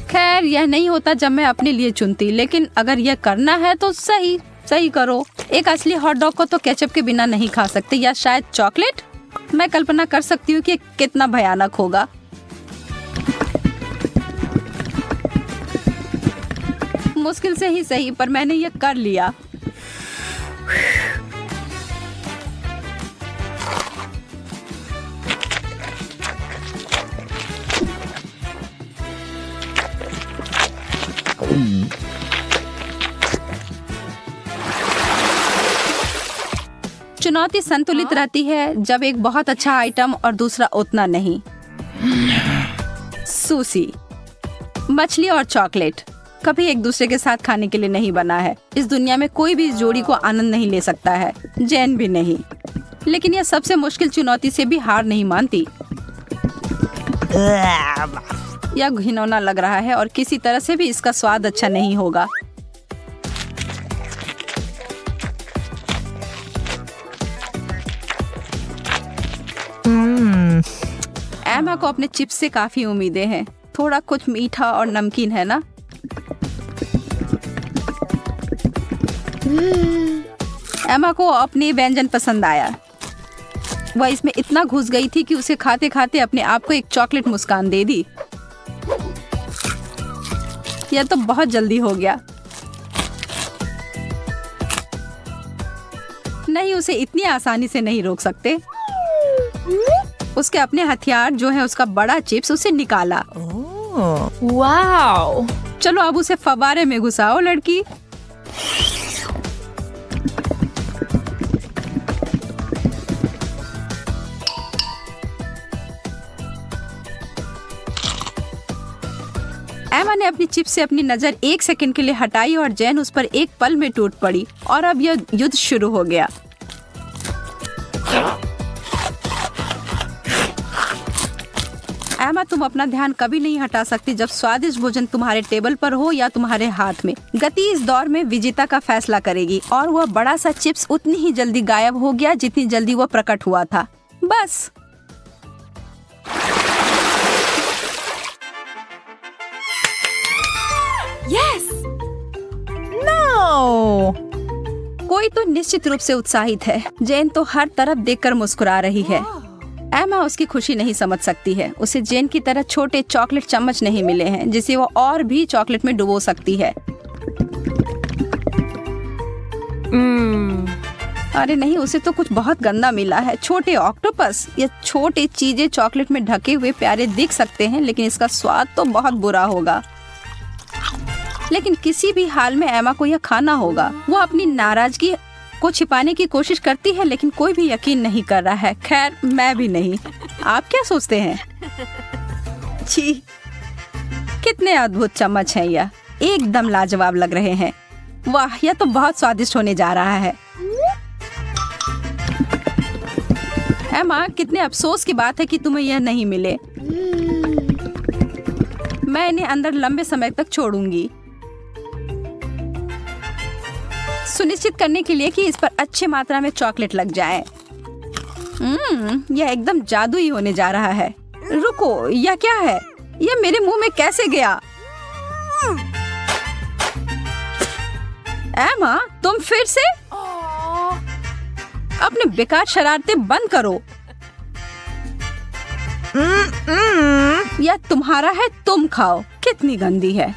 खैर, यह नहीं होता जब मैं अपने लिए चुनती, लेकिन अगर यह करना है तो सही सही करो। एक असली हॉट डॉग को तो केचप के बिना नहीं खा सकते, या शायद चॉकलेट। मैं कल्पना कर सकती हूँ कि कितना भयानक होगा। मुश्किल से ही सही, पर मैंने ये कर लिया। चुनौती संतुलित रहती है जब एक बहुत अच्छा आइटम और दूसरा उतना नहीं। सुशी, मछली और चॉकलेट कभी एक दूसरे के साथ खाने के लिए नहीं बना है। इस दुनिया में कोई भी इस जोड़ी को आनंद नहीं ले सकता है, जैन भी नहीं। लेकिन यह सबसे मुश्किल चुनौती से भी हार नहीं मानती। यह घिनौना लग रहा है और किसी तरह से भी इसका स्वाद अच्छा नहीं होगा। एमा को अपने चिप्स से काफी उम्मीदें हैं। थोड़ा कुछ मीठा और नमकीन है ना? एमा को अपनी व्यंजन पसंद आया। वह इसमें इतना घुस गई थी कि उसे खाते खाते अपने आप को एक चॉकलेट मुस्कान दे दी। यह तो बहुत जल्दी हो गया। नहीं, उसे इतनी आसानी से नहीं रोक सकते। उसके अपने हथियार जो है उसका बड़ा चिप्स उसे निकाला। Wow. चलो अब उसे फव्वारे में घुसाओ लड़की। एमा ने अपनी चिप्स से अपनी नजर एक सेकंड के लिए हटाई और जैन उस पर एक पल में टूट पड़ी और अब यह युद्ध शुरू हो गया। एमा, तुम अपना ध्यान कभी नहीं हटा सकती जब स्वादिष्ट भोजन तुम्हारे टेबल पर हो या तुम्हारे हाथ में। गति इस दौर में विजेता का फैसला करेगी और वह बड़ा सा चिप्स उतनी ही जल्दी गायब हो गया जितनी जल्दी वह प्रकट हुआ था। बस। Yes. No. कोई तो निश्चित रूप से उत्साहित है। जेन तो हर तरफ देखकर मुस्कुरा रही है। एमा उसकी खुशी नहीं समझ सकती है। उसे जेन की तरह छोटे चॉकलेट चम्मच नहीं मिले हैं जिसे वो और भी चॉकलेट में डुबो सकती है। अरे नहीं, उसे तो कुछ बहुत गंदा मिला है। छोटे ऑक्टोपस। ये छोटे चीजें चॉकलेट में ढके हुए प्यारे दिख सकते हैं, लेकिन इसका स्वाद तो बहुत बुरा होगा। लेकिन किसी भी हाल में एमा को यह खाना होगा। वो अपनी नाराजगी को छिपाने की कोशिश करती है, लेकिन कोई भी यकीन नहीं कर रहा है। खैर, मैं भी नहीं। आप क्या सोचते हैं? छी, कितने अद्भुत चम्मच हैं यह। एकदम लाजवाब लग रहे हैं। वाह, यह तो बहुत स्वादिष्ट होने जा रहा है। एमा, कितने अफसोस की बात है कि तुम्हें यह नहीं मिले। मैं इन्हें अंदर लंबे समय तक छोड़ूंगी, सुनिश्चित करने के लिए कि इस पर अच्छी मात्रा में चॉकलेट लग जाए। यह एकदम जादुई होने जा रहा है। रुको, यह क्या है? यह मेरे मुंह में कैसे गया? एमा, तुम फिर से? अपने बेकार शरारतें बंद करो। यह तुम्हारा है, तुम खाओ। कितनी गंदी है।